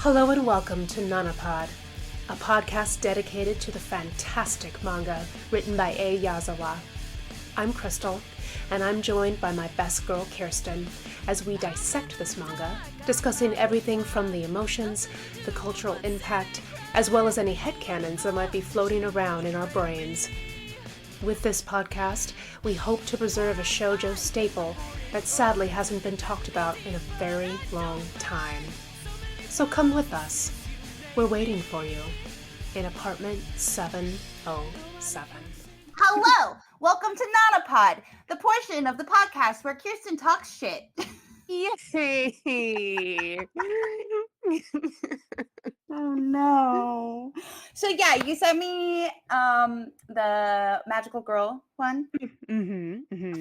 Hello and welcome to Nanapod, a podcast dedicated to the fantastic manga written by A. Yazawa. I'm Crystal, and I'm joined by my best girl Kirsten as we dissect this manga, discussing everything from the emotions, the cultural impact, as well as any headcanons that might be floating around in our brains. With this podcast, we hope to preserve a shoujo staple that sadly hasn't been talked about in a very long time. So come with us. We're waiting for you in apartment 707. Hello! Welcome to Nanapod, the portion of the podcast where Kirsten talks shit. Yay! Oh no. So yeah, you sent me the magical girl one.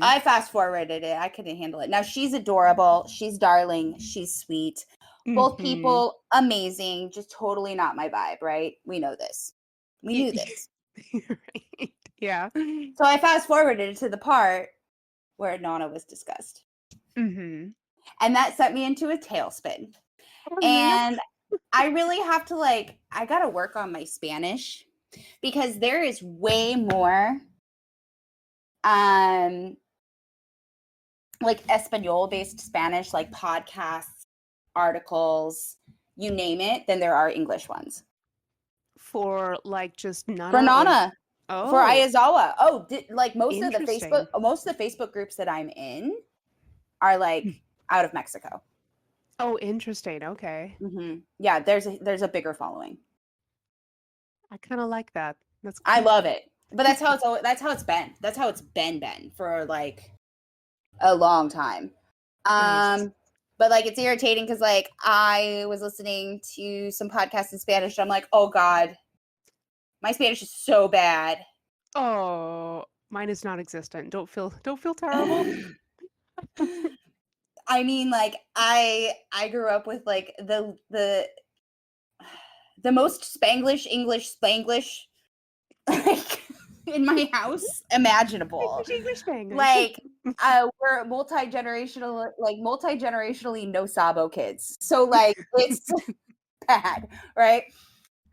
I fast forwarded it. I couldn't handle it. Now she's adorable, she's darling, she's sweet. Both people amazing, just totally not my vibe, right? We know this. We knew this. Right. Yeah. So I fast forwarded it to the part where Nana was discussed. Mm-hmm. And that sent me into a tailspin. And I really have to I got to work on my Spanish because there is way more Espanol based Spanish, like podcasts, articles, you name it, than there are English ones. For just Nana? For Nana. Oh. For Ayazawa. Oh, most of the Facebook groups that I'm in are out of Mexico. Oh, interesting. Okay. Mm-hmm. Yeah, there's a bigger following. I kind of like that. That's cool. I love it, but that's how it's been. That's how it's been for a long time. Nice. But it's irritating because I was listening to some podcasts in Spanish. And I'm like, oh God, my Spanish is so bad. Oh, mine is non-existent. Don't feel terrible. I mean, I grew up with the most Spanglish English in my house imaginable. English. We're multi-generationally no sabo kids. So it's bad, right?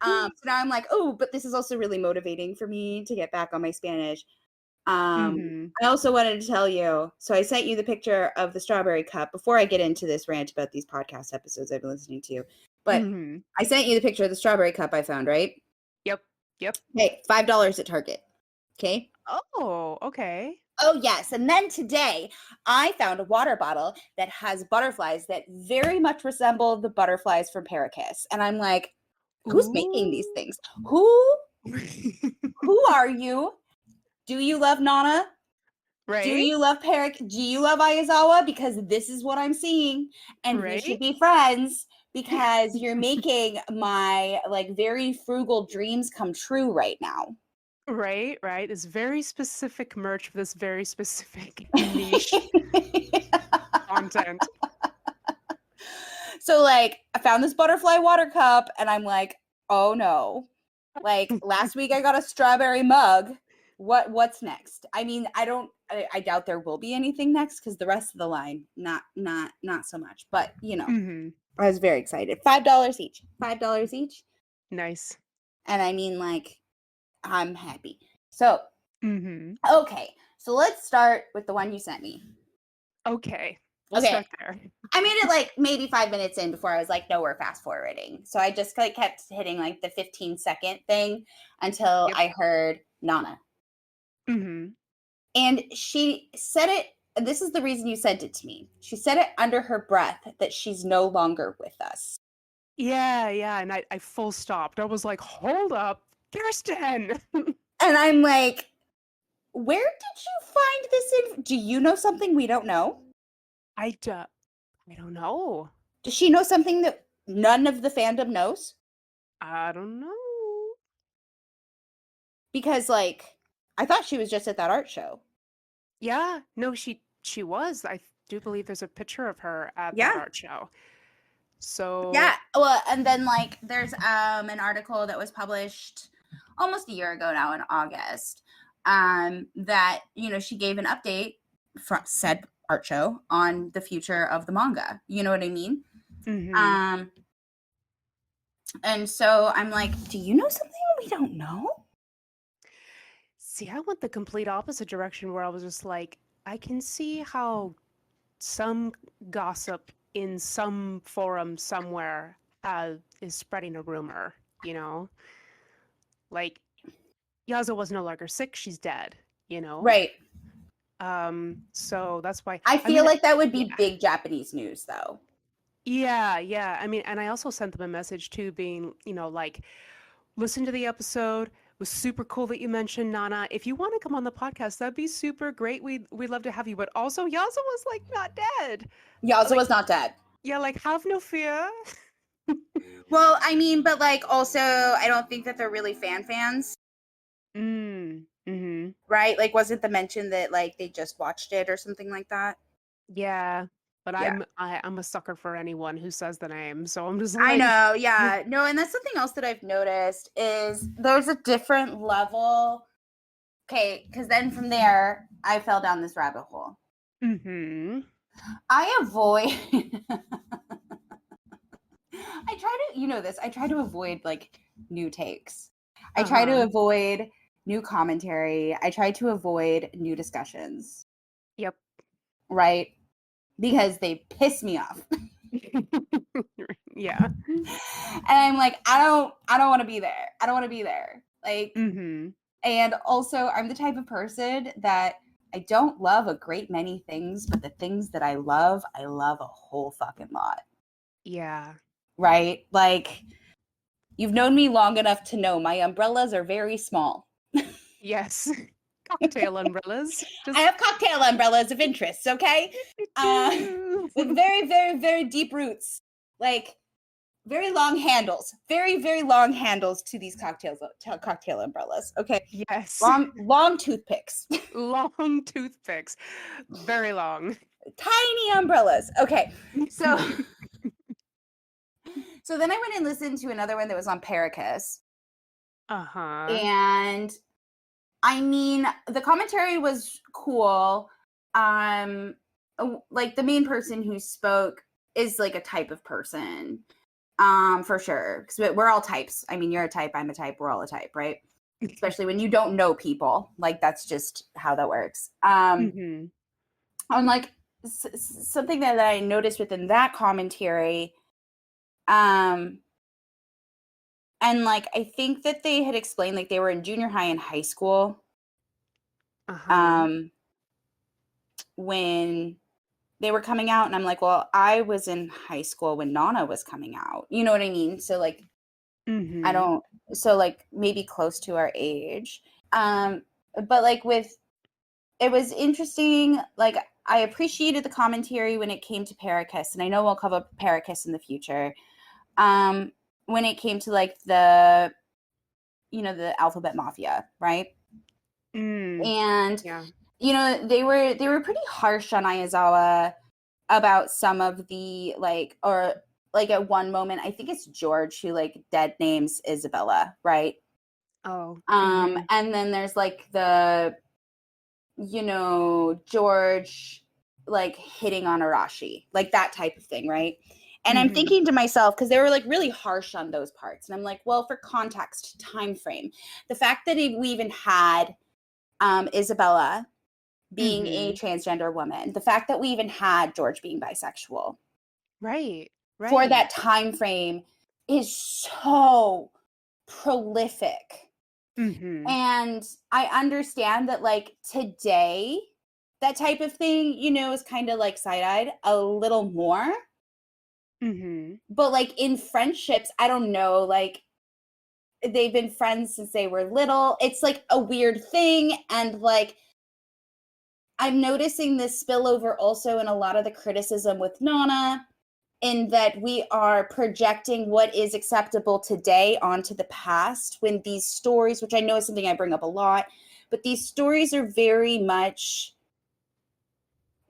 So now I'm like, oh, but this is also really motivating for me to get back on my Spanish. I also wanted to tell you, so I sent you the picture of the strawberry cup before I get into this rant about these podcast episodes I've been listening to. But I sent you the picture of the strawberry cup I found, right? Yep. Hey, $5 at Target. Okay. Oh, okay. Oh, yes. And then today I found a water bottle that has butterflies that very much resemble the butterflies from Parakiss. And I'm like, who's making these things? Who are you? Do you love Nana? Right. Do you love Parakiss? Do you love Ayazawa? Because this is what I'm seeing. And we should be friends because you're making my very frugal dreams come true right now. Right. It's very specific merch for this very specific niche content. So I found this butterfly water cup and I'm like, oh no. Last week I got a strawberry mug. What's next? I mean, I doubt there will be anything next because the rest of the line, not so much. But I was very excited. $5 each. $5 each. Nice. And I mean, I'm happy. So okay. So let's start with the one you sent me. Okay. Let's start there. I made it maybe 5 minutes in before I was like, no, we're fast forwarding. So I just kept hitting the 15-second thing until I heard Nana. And she said it, this is the reason you sent it to me. She said it under her breath that she's no longer with us. Yeah. And I full stopped. I was like, hold up, Kirsten. And I'm like, where did you find this in? Do you know something we don't know? I don't know. Does she know something that none of the fandom knows? I don't know. Because I thought she was just at that art show. Yeah. No, she was. I do believe there's a picture of her at that art show. So yeah. Well, and then there's an article that was published almost a year ago now in August. That she gave an update from said art show on the future of the manga. You know what I mean? And so I'm like, do you know something we don't know? See, I went the complete opposite direction where I was just like, I can see how some gossip in some forum somewhere is spreading a rumor, you know? Like, Yaza was no longer sick, she's dead, you know? Right. So that's why I feel like that would be yeah. big Japanese news, though. Yeah. I mean, and I also sent them a message too, being, like, listen to the episode. It was super cool that you mentioned Nana. If you want to come on the podcast, that'd be super great. We'd love to have you. But also, Yaza was like not dead. Yaza Like, was not dead. yeah, like have no fear. Well, I mean, but like also, I don't think that they're really fans. Mm-hmm. Right? Like, wasn't the mention that like they just watched it or something like that? Yeah. But Yeah. I'm a sucker for anyone who says the name. So I'm just I like, know, yeah. No, and that's something else that I've noticed is there's a different level. Okay, because then from there, I fell down this rabbit hole. mm-hmm. I avoid I try to, you know this, I try to avoid like new takes. I try to avoid new commentary. I try to avoid new discussions. Yep. Right? Because they piss me off. Yeah. And I'm like, I don't want to be there. I don't want to be there. Like, and also I'm the type of person that I don't love a great many things, but the things that I love a whole fucking lot. Yeah. Right? Like, you've known me long enough to know my umbrellas are very small. Yes. Cocktail umbrellas. I have cocktail umbrellas of interest, okay? With very, very, very deep roots. Like, very long handles. Very, very long handles to these cocktail umbrellas. Okay. Yes. Long toothpicks. Long toothpicks. Very long. Tiny umbrellas. Okay. So so then I went and listened to another one that was on Paracus. And I mean, the commentary was cool. Like the main person who spoke is like a type of person. For sure. Because we're all types. I mean, you're a type, I'm a type, we're all a type, right? Especially when you don't know people. Like that's just how that works. On like something that I noticed within that commentary, and like I think that they had explained like they were in junior high and high school when they were coming out, and I'm like, well, I was in high school when Nana was coming out, you know what I mean? So like I don't, so like maybe close to our age, but like it was interesting. Like I appreciated the commentary when it came to Paracus, and I know we'll cover Paracus in the future. When it came to like the Alphabet Mafia, right? And you know, they were pretty harsh on Aizawa about some of the or at one moment, I think it's George who like dead names Isabella, right? And then there's like the George like hitting on Arashi, like that type of thing, right? And I'm thinking to myself, because they were like really harsh on those parts, and I'm like, well, for context, time frame, the fact that we even had Isabella being a transgender woman, the fact that we even had George being bisexual, right, for that time frame is so prolific. And I understand that like today, that type of thing, is kind of like side-eyed a little more. But like in friendships, I don't know, like they've been friends since they were little. It's like a weird thing. And like, I'm noticing this spillover also in a lot of the criticism with Nana, in that we are projecting what is acceptable today onto the past, when these stories, which I know is something I bring up a lot, but these stories are very much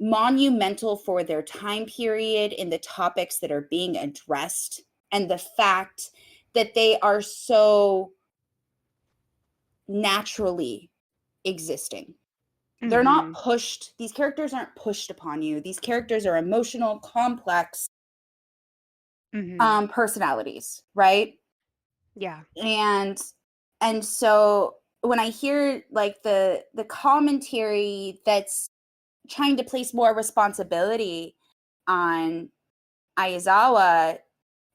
monumental for their time period and the topics that are being addressed, and the fact that they are so naturally existing. They're not pushed. These characters aren't pushed upon you. These characters are emotional, complex personalities, right? Yeah. And so when I hear like the commentary that's trying to place more responsibility on Aizawa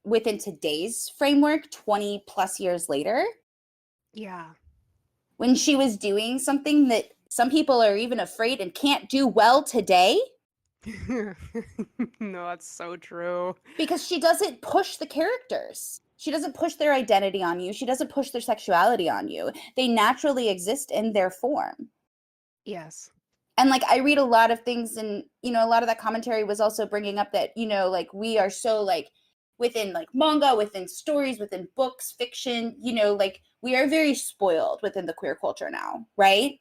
within today's framework 20 plus years later, Yeah. when she was doing something that some people are even afraid and can't do well today, No, that's so true. because she doesn't push the characters. She doesn't push their identity on you. She doesn't push their sexuality on you. They naturally exist in their form. Yes. And like I read a lot of things, and a lot of that commentary was also bringing up that like we are so like within like manga, within stories, within books, fiction, like we are very spoiled within the queer culture now, right?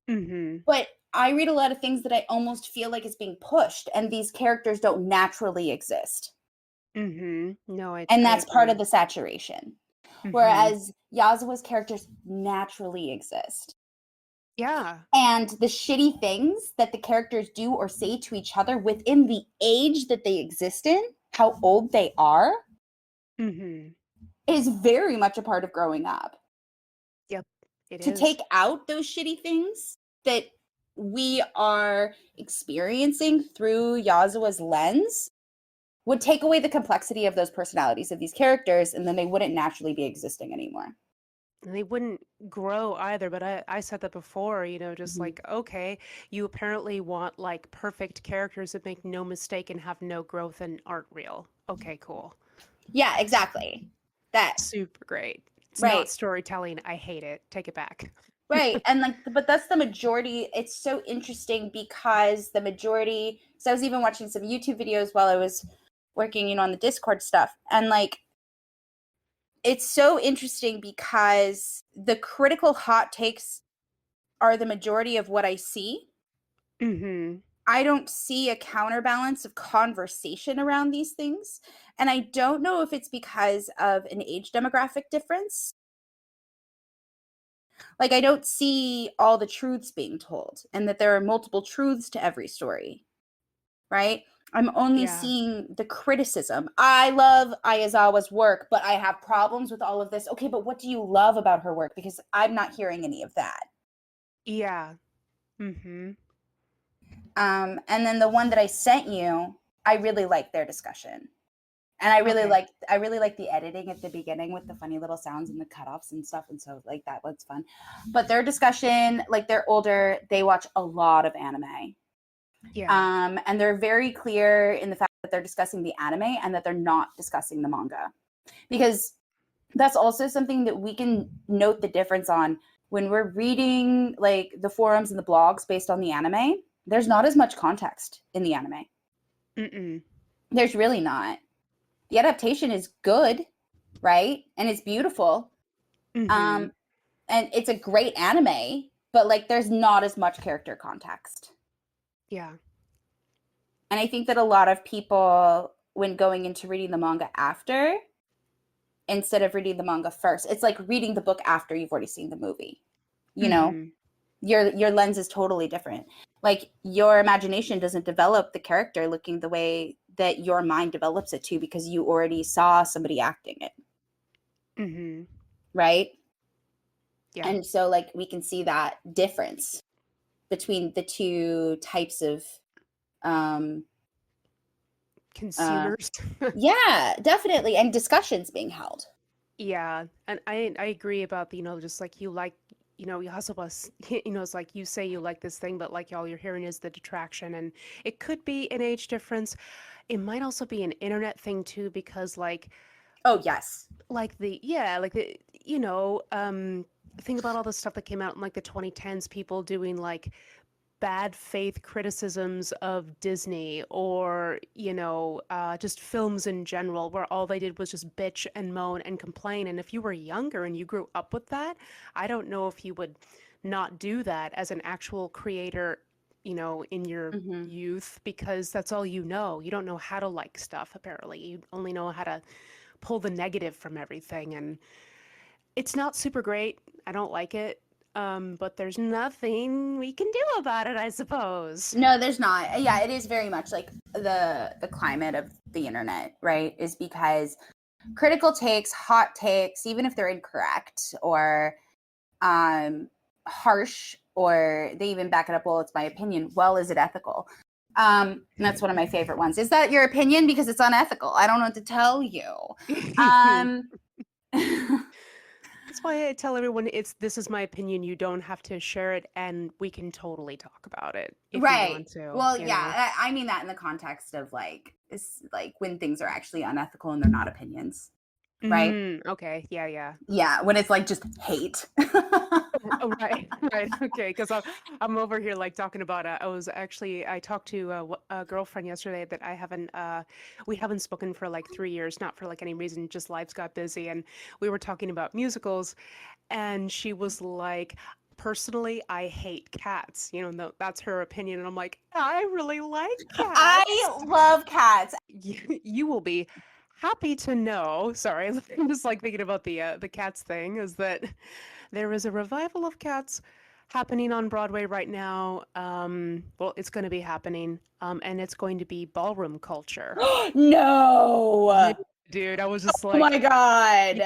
Mm-hmm. But I read a lot of things that I almost feel like is being pushed, and these characters don't naturally exist. Mm-hmm. No, And I that's part of agree. the saturation. Mm-hmm. Whereas Yazawa's characters naturally exist. Yeah. And the shitty things that the characters do or say to each other within the age that they exist in, how old they are, Mm-hmm. is very much a part of growing up. Yep, it To is. take out those shitty things that we are experiencing through Yazawa's lens would take away the complexity of those personalities of these characters, and then they wouldn't naturally be existing anymore. And they wouldn't grow either, but I said that before, just Mhm. like, okay, you apparently want like perfect characters that make no mistake and have no growth and aren't real. Okay, cool. Yeah, exactly. That, Super great. It's not right. storytelling. I hate it. Take it back. Right. And like, but that's the majority. It's so interesting because the majority, so I was even watching some YouTube videos while I was working, on the Discord stuff. And like, it's so interesting because the critical hot takes are the majority of what I see. Mm-hmm. I don't see a counterbalance of conversation around these things. And I don't know if it's because of an age demographic difference. Like, I don't see all the truths being told, and that there are multiple truths to every story, right? I'm only Yeah. seeing the criticism. I love Ayazawa's work, but I have problems with all of this. Okay, but what do you love about her work? Because I'm not hearing any of that. Yeah. Mm-hmm. And then the one that I sent you, I really like their discussion. And I really Okay. like the editing at the beginning with the funny little sounds and the cutoffs and stuff. And so like that was fun. But their discussion, like they're older, they watch a lot of anime. Yeah. And they're very clear in the fact that they're discussing the anime and that they're not discussing the manga. Because that's also something that we can note the difference on when we're reading like the forums and the blogs based on the anime. There's not as much context in the anime. Mm-mm. There's really not. The adaptation is good, right? And it's beautiful. Mm-hmm. And it's a great anime, but like there's not as much character context. Yeah. And I think that a lot of people, when going into reading the manga after, instead of reading the manga first, it's like reading the book after you've already seen the movie. Mm-hmm. Your lens is totally different. Like your imagination doesn't develop the character looking the way that your mind develops it to, because you already saw somebody acting it. Mm-hmm. Right? Yeah. And so like we can see that difference between the two types of um Consumers. yeah, definitely, and discussions being held. Yeah, and I agree about the, just like you like, you also was, it's like you say you like this thing, but like all you're hearing is the detraction, and it could be an age difference. It might also be an internet thing too, because Oh yes. like the yeah, like the think about all the stuff that came out in like the 2010s, people doing like bad faith criticisms of Disney or, just films in general, where all they did was just bitch and moan and complain. And if you were younger and you grew up with that, I don't know if you would not do that as an actual creator, in your Mm-hmm. youth, because that's all you know. You don't know how to like stuff, apparently. You only know how to pull the negative from everything. And it's not super great. I don't like it. But there's nothing we can do about it, I suppose. No, there's not. Yeah, it is very much like the climate of the internet, right? Is because critical takes, hot takes, even if they're incorrect or harsh, or they even back it up, well, it's my opinion. Well, is it ethical? And that's one of my favorite ones. Is that your opinion? Because it's unethical. I don't know what to tell you. That's why I tell everyone this is my opinion. You don't have to share it, and we can totally talk about it if you want to. Well, yeah, I mean that in the context of like, it's like when things are actually unethical and they're not opinions, right? Okay, yeah. Yeah, when it's like just hate. Oh, right. Okay, because I'm over here like talking about. I talked to a girlfriend yesterday that we haven't spoken for like 3 years, not for like any reason, just lives got busy, and we were talking about musicals, and she was like, personally, I hate cats. That's her opinion, and I'm like, I really like cats. I love cats. You will be happy to know. Sorry, I'm just like thinking about the cats thing. Is that there is a revival of Cats happening on Broadway right now. Well, it's going to be happening, and it's going to be ballroom culture. No, dude, I was just like, oh my god.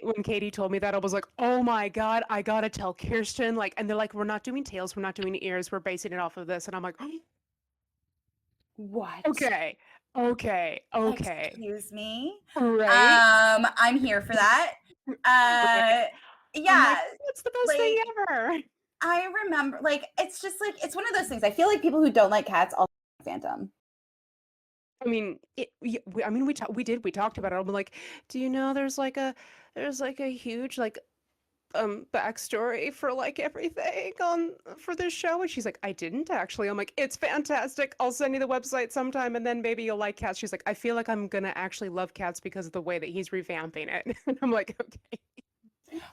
When Katie told me that, I was like, oh my god, I gotta tell Kirsten. Like, and they're like, we're not doing tails, we're not doing ears, we're basing it off of this, and I'm like, what? Okay. Excuse me. Right. I'm here for that. Right. Yeah, like, it's the best thing ever. I remember, like, it's just like, it's one of those things. I feel like people who don't like cats also like Phantom. I mean, we talked about it. I'm like, do you know there's like a huge like backstory for like everything for this show? And she's like, I didn't actually. I'm like, it's fantastic. I'll send you the website sometime, and then maybe you'll like cats. She's like, I feel like I'm gonna actually love cats because of the way that he's revamping it. And I'm like, okay.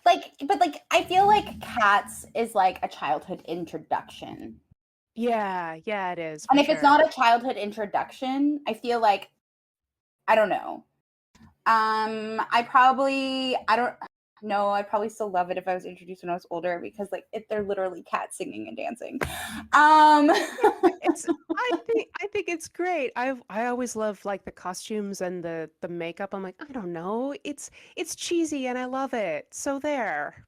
But I feel like Cats is like a childhood introduction. Yeah, it is. And if it's not a childhood introduction, I feel like, I don't know. I'd probably still love it if I was introduced when I was older, because like they're literally cats singing and dancing. I think it's great. I always love like the costumes and the makeup. I'm like, I don't know, it's cheesy and I love it. So there.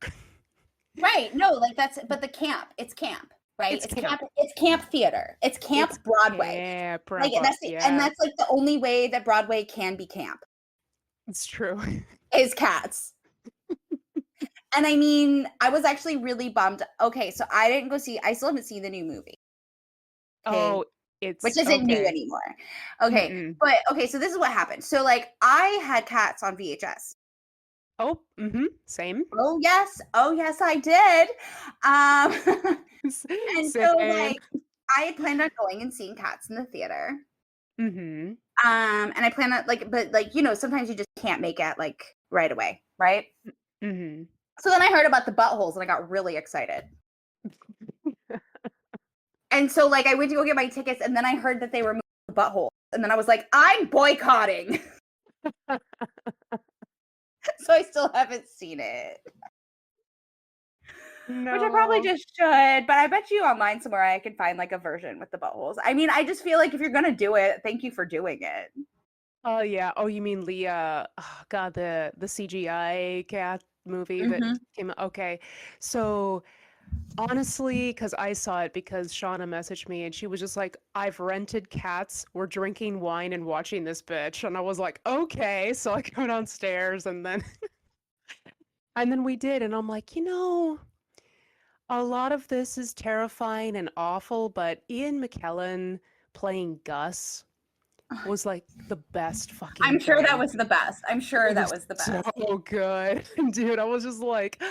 Right. No, like but it's camp, right? It's camp. It's camp theater. It's camp Broadway. Yeah, Broadway. And that's like the only way that Broadway can be camp. It's true. Is Cats. And I mean, I was actually really bummed. Okay, so I still haven't seen the new movie. Okay? Oh, which isn't new anymore. Okay. But okay, so this is what happened. So like I had Cats on VHS. Oh, same. Oh yes, I did. And so like I had planned on going and seeing Cats in the theater. And I planned on but sometimes you just can't make it like right away, right? So then I heard about the buttholes and I got really excited. And so like I went to go get my tickets, and then I heard that they were moving the butthole, and then I was like, I'm boycotting. So I still haven't seen it. No. Which I probably just should, but I bet you online somewhere I can find like a version with the buttholes. I mean, I just feel like if you're gonna do it, thank you for doing it. Oh yeah. Oh, you mean Leah? Oh, God, the CGI cat movie that came out. Okay, so honestly, because I saw it because Shauna messaged me and she was just like, I've rented Cats, we're drinking wine and watching this bitch. And I was like, okay. So I go downstairs and then we did, and I'm like, a lot of this is terrifying and awful, but Ian McKellen playing Gus was like the best fucking I'm sure thing. That was the best. I'm sure that was the best. So good. Dude, I was just like,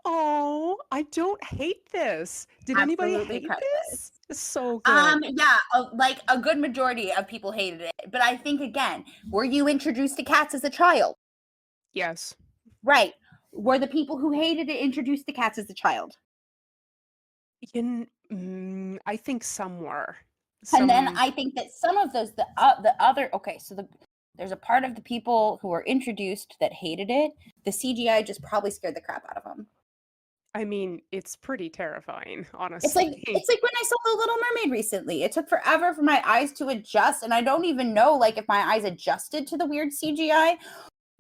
oh, I don't hate this. Did anybody hate this? It's so good. Yeah, like a good majority of people hated it. But I think, again, were you introduced to Cats as a child? Yes. Right. Were the people who hated it introduced to Cats as a child? I think some were. And then I think that some of those, there's a part of the people who were introduced that hated it. The CGI just probably scared the crap out of them. I mean, it's pretty terrifying, honestly. It's like when I saw The Little Mermaid recently. It took forever for my eyes to adjust, and I don't even know like if my eyes adjusted to the weird CGI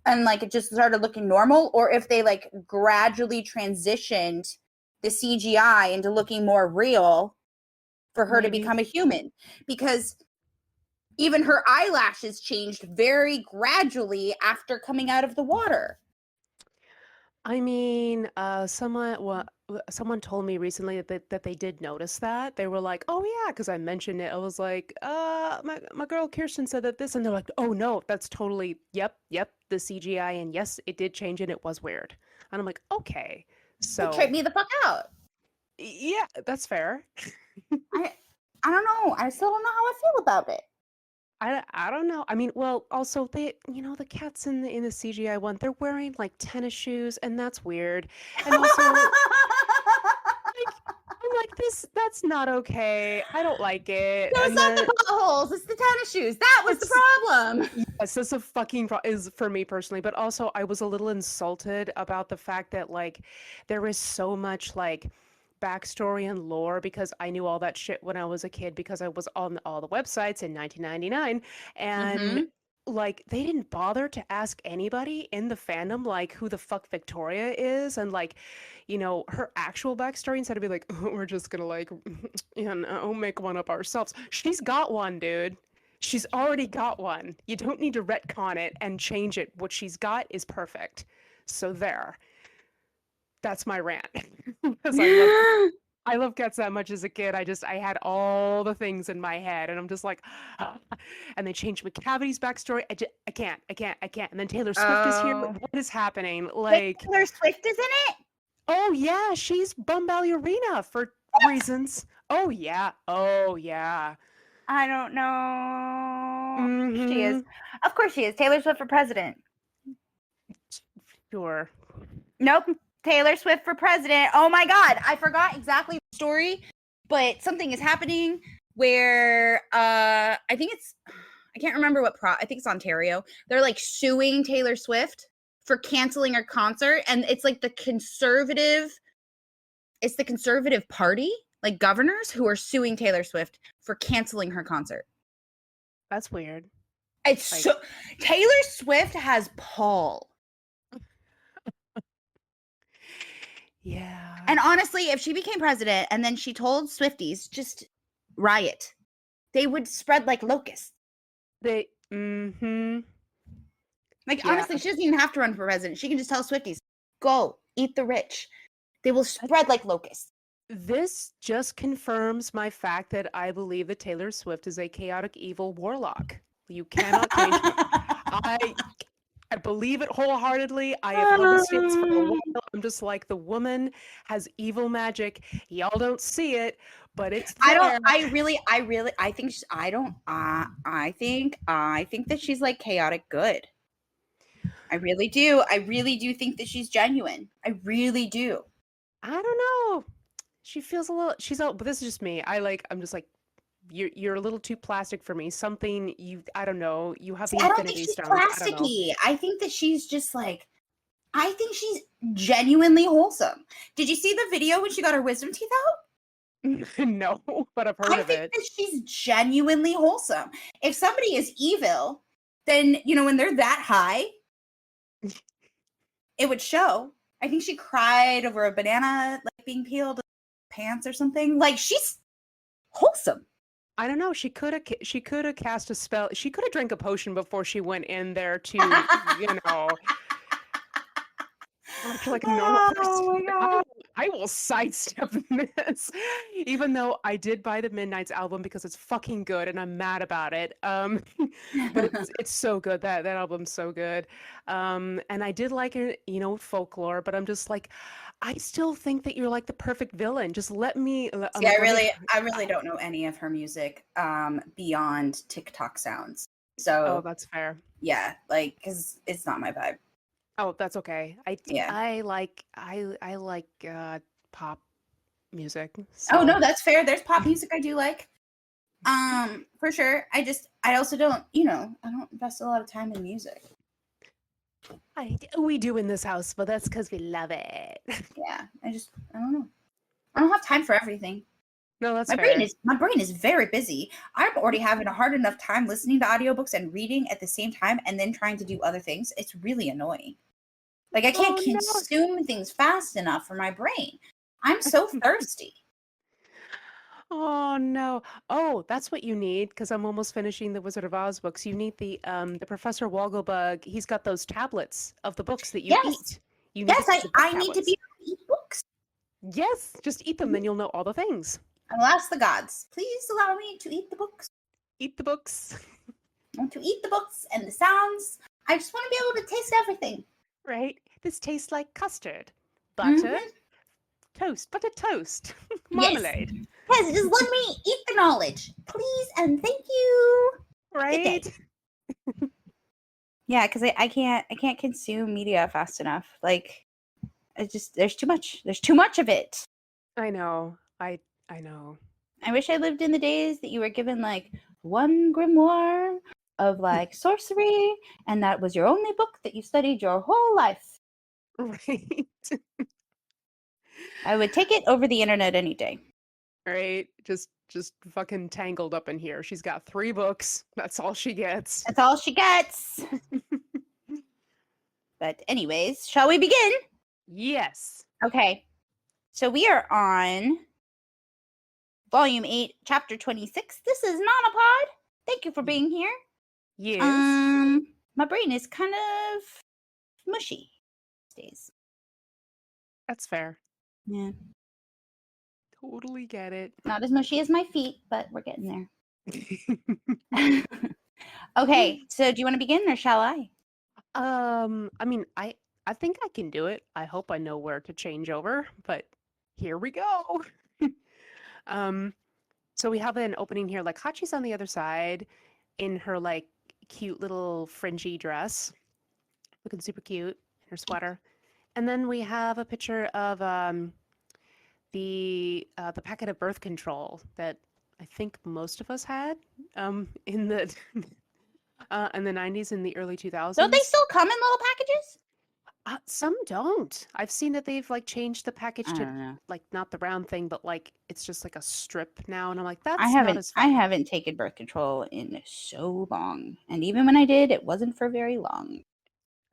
and like it just started looking normal, or if they like gradually transitioned the CGI into looking more real for her to become a human, because even her eyelashes changed very gradually after coming out of the water. I mean, someone told me recently that they did notice that. They were like, "Oh yeah," because I mentioned it. I was like, my girl Kirsten said that this," and they're like, "Oh no, that's totally, yep, the CGI, and yes, it did change and it was weird." And I'm like, "Okay, They tripped so me the fuck out. yeah, that's fair." I don't know. I still don't know how I feel about it. I don't know. I mean, well, also the cats in the CGI one, they're wearing like tennis shoes, and that's weird. And also, I'm like, that's not okay. I don't like it. No, it's And not then the buttholes. It's the tennis shoes. That was the it's problem. yes, that's a fucking is for me personally. But also, I was a little insulted about the fact that like there is so much like backstory and lore because I knew all that shit when I was a kid because I was on all the websites in 1999 and Mm-hmm. like they didn't bother to ask anybody in the fandom like who the fuck Victoria is and like her actual backstory instead of be like we're just gonna like make one up ourselves. She's got one, dude. She's already got one. You don't need to retcon it and change it. What she's got is perfect. So there. That's my rant. Because I love cats that much as a kid. I had all the things in my head, and I'm just like, "Ah." And they changed McCavity's backstory. I can't. And then Taylor Swift is here. Oh. What is happening? Wait, Like, Taylor Swift is in it? oh yeah, she's Bum Ballerina for reasons. Oh yeah. I don't know. She is. Mm-hmm. Of course she is. Taylor Swift for president. Sure. Nope. Taylor Swift for president. Oh my God. I forgot exactly the story, but something is happening where I can't remember I think it's Ontario. They're like suing Taylor Swift for canceling her concert. And it's like the conservative party, like governors who are suing Taylor Swift for canceling her concert. That's weird. It's Like, so Taylor Swift has Paul. yeah. And honestly, if she became president and then she told Swifties just riot, they would spread like locusts. Mm-hmm. Like Yeah. honestly, she doesn't even have to run for president. She can just tell Swifties, go eat the rich. They will spread like locusts. This just confirms my fact that I believe that Taylor Swift is a chaotic evil warlock. You cannot change me. I believe it wholeheartily. I have held the stance for a while. I'm just like the woman has evil magic. Y'all don't see it, but it's there. I think that she's like chaotic good. I really do. I really do think that she's genuine. I really do. I don't know. She feels a little. But this is just me. I'm just like, you're a little too plastic for me. Something I don't know. You have the I don't think Infinity she's Stones. I don't know. plasticky. I think that she's just like, I think she's genuinely wholesome. Did you see the video when she got her wisdom teeth out? No, but I've heard of it. I think that she's genuinely wholesome. If somebody is evil, then, when they're that high, it would show. I think she cried over a banana like being peeled pants or something. Like, she's wholesome. I don't know. She could have cast a spell. She could have drank a potion before she went in there to, act like a normal person. I will sidestep this, even though I did buy the Midnight's album because it's fucking good and I'm mad about it. But it's so good. That album's so good. And I did like it, folklore, but I'm just like, I still think that you're like the perfect villain. Just let me. See, I really don't know any of her music beyond TikTok sounds. So that's fair. Yeah, like because it's not my vibe. Oh, that's okay. I like pop music. So. Oh no, that's fair. There's pop music I do like. For sure. I also don't, I don't invest a lot of time in music. We do in this house, but that's because we love it. Yeah, I don't know. I don't have time for everything. No, that's fair. My brain is very busy. I'm already having a hard enough time listening to audiobooks and reading at the same time and then trying to do other things. It's really annoying. Like I can't Oh no. consume things fast enough for my brain. I'm so thirsty. Oh no. Oh, that's what you need because I'm almost finishing the Wizard of Oz books. You need the Professor Wogglebug. He's got those tablets of the books that you Yes. eat. You need Yes, to get the book I need to tablets. be able to eat books. Yes, just eat them, then you'll know all the things. I will ask the gods, please allow me to eat the books. Eat the books. I want to eat the books and the sounds. I just want to be able to taste everything. Right? This tastes like custard, butter, toast, buttered toast, marmalade. Yes, just let me eat the knowledge, please, and thank you. Right? Yeah, because I can't consume media fast enough. Like, there's too much. There's too much of it. I know. I know. I wish I lived in the days that you were given like one grimoire of like sorcery, and that was your only book that you studied your whole life. Right. I would take it over the internet any day. Right? Just fucking tangled up in here. She's got 3 books. That's all she gets. That's all she gets. But anyways, shall we begin? Yes. Okay. So we are on Volume 8, Chapter 26. This is Nanopod. Thank you for being here. Yes. My brain is kind of mushy these days. That's fair. Yeah. Totally get it. Not as mushy as my feet, but we're getting there. Okay, so do you want to begin or shall I? I mean, I think I can do it. I hope I know where to change over, but here we go. So we have an opening here, like Hachi's on the other side in her like cute little fringy dress, looking super cute in her sweater. And then we have a picture of the packet of birth control that I think most of us had in the in the 90s and the early 2000s. Don't they still come in little packages? Some don't. I've seen that they've like changed the package to like not the round thing, but like it's just like a strip now, and I'm like, that's not as fun. I haven't taken birth control in so long, and even when I did, it wasn't for very long.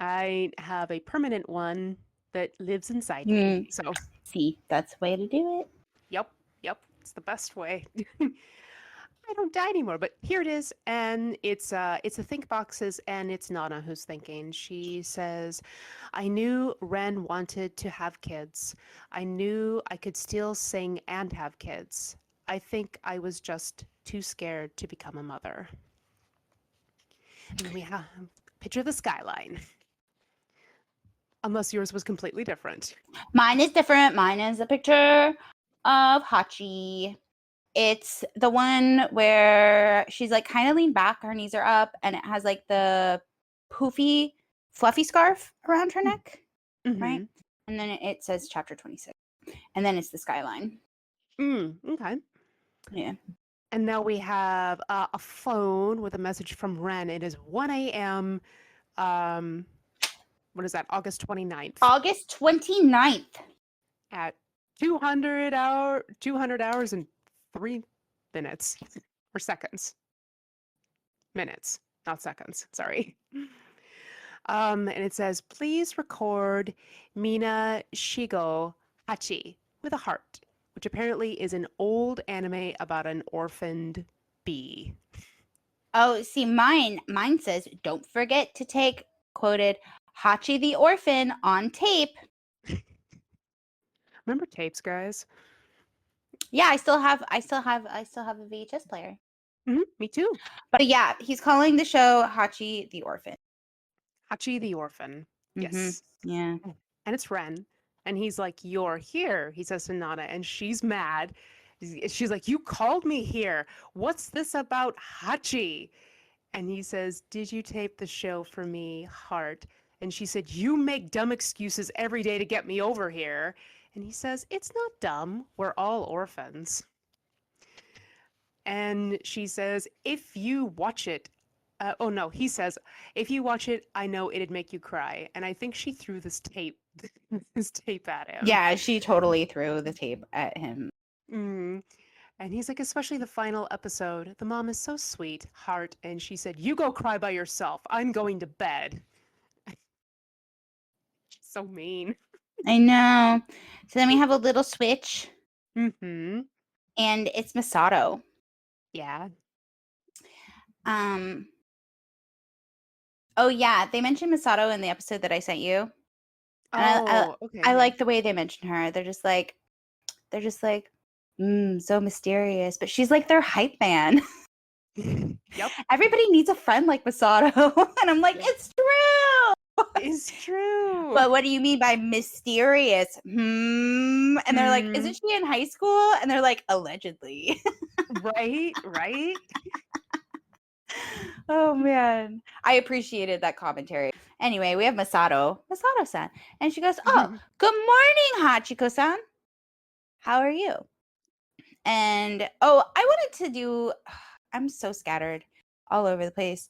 I have a permanent one that lives inside me. So see, that's the way to do it. Yep, it's the best way. I don't die anymore, but here it is, and it's the think boxes, and it's Nana who's thinking. She says, I knew Ren wanted to have kids. I knew I could still sing and have kids. I think I was just too scared to become a mother. And then we have picture the skyline. Unless yours was completely different. Mine is different. Mine is a picture of Hachi. It's the one where she's like kind of leaned back, her knees are up, and it has like the poofy, fluffy scarf around her neck, right? And then it says chapter 26. And then it's the skyline. Okay. Yeah. And now we have a phone with a message from Ren. It is 1 a.m. What is that? August 29th. August 29th. At 200 hours and 3 minutes or seconds. Minutes, not seconds. Sorry. And it says, please record Mina Shigo Hachi with a heart, which apparently is an old anime about an orphaned bee. Oh, see, mine says, don't forget to take, quoted, Hachi the orphan on tape. Remember tapes, guys? Yeah, I still have a VHS player. Me too. But yeah, he's calling the show Hachi the Orphan. Hachi the Orphan. Yes. Yeah. And it's Ren. And he's like, you're here, he says to Nana, and she's mad. She's like, you called me here. What's this about Hachi? And he says, did you tape the show for me, heart? And she said, you make dumb excuses every day to get me over here. And he says, it's not dumb. We're all orphans. And she says, if you watch it, he says, if you watch it, I know it'd make you cry. And I think she threw this tape at him. Yeah, she totally threw the tape at him. And he's like, especially the final episode, the mom is so sweet, heart, and she said, "You go cry by yourself. I'm going to bed." She's so mean. I know. So then we have a little switch, Mm-hmm. and it's Masato. Yeah. Um. Oh yeah, they mentioned Masato in the episode that I sent you, and Oh, okay, I yeah. like the way they mention her. They're just like, so mysterious, but she's like their hype man. Yep. Everybody needs a friend like Masato, and I'm like, Yep. it's true. It's true. But what do you mean by mysterious? And they're like, isn't she in high school? And they're like, allegedly. Right, right. Oh man, I appreciated that commentary. Anyway, we have Masato-san, and she goes, "Oh, good morning, Hachiko-san. How are you?" And I wanted to do. I'm so scattered all over the place.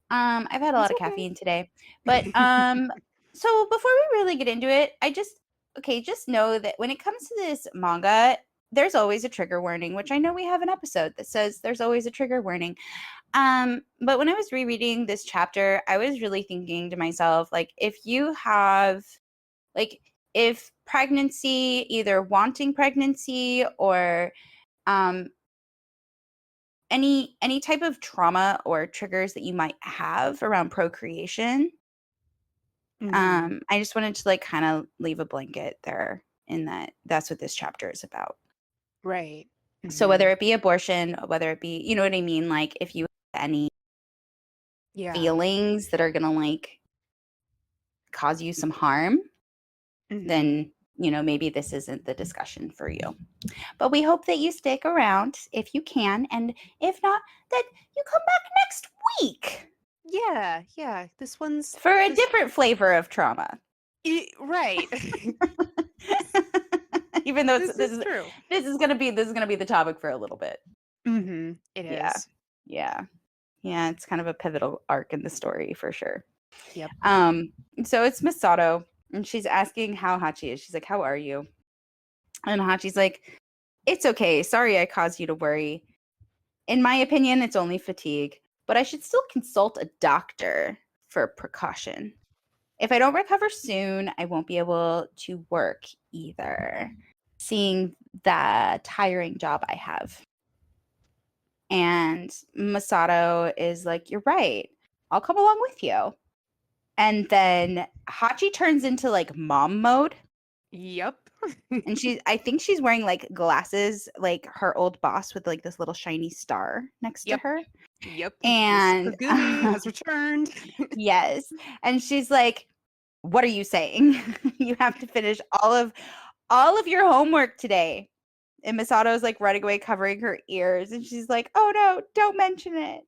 I've had a lot of caffeine today, but so before we really get into it, just know that when it comes to this manga, there's always a trigger warning, which I know we have an episode that says there's always a trigger warning. But when I was rereading this chapter, I was really thinking to myself, like, if pregnancy, either wanting pregnancy or any type of trauma or triggers that you might have around procreation, I just wanted to like kind of leave a blanket there in that's what this chapter is about. Right. So whether it be abortion, whether it be, you know what I mean, like if you have any feelings that are gonna like cause you some harm, then maybe this isn't the discussion for you. But we hope that you stick around if you can, and if not, that you come back next week. Yeah. This one's for a different flavor of trauma. Right. Even though this is true. This is gonna be the topic for a little bit. It is. Yeah. It's kind of a pivotal arc in the story for sure. Yep. So it's Masato, and she's asking how Hachi is. She's like, "How are you?" And Hachi's like, "It's okay. Sorry I caused you to worry. In my opinion, it's only fatigue, but I should still consult a doctor for precaution. If I don't recover soon, I won't be able to work either, seeing the tiring job I have." And Masato is like, "You're right. I'll come along with you." And then Hachi turns into like mom mode. Yep. And I think she's wearing like glasses, like her old boss with like this little shiny star next to her. Yep. And Kagumi has returned. Yes. And she's like, "What are you saying? You have to finish all of your homework today." And Misato's like running away, covering her ears. And she's like, "Oh no, don't mention it."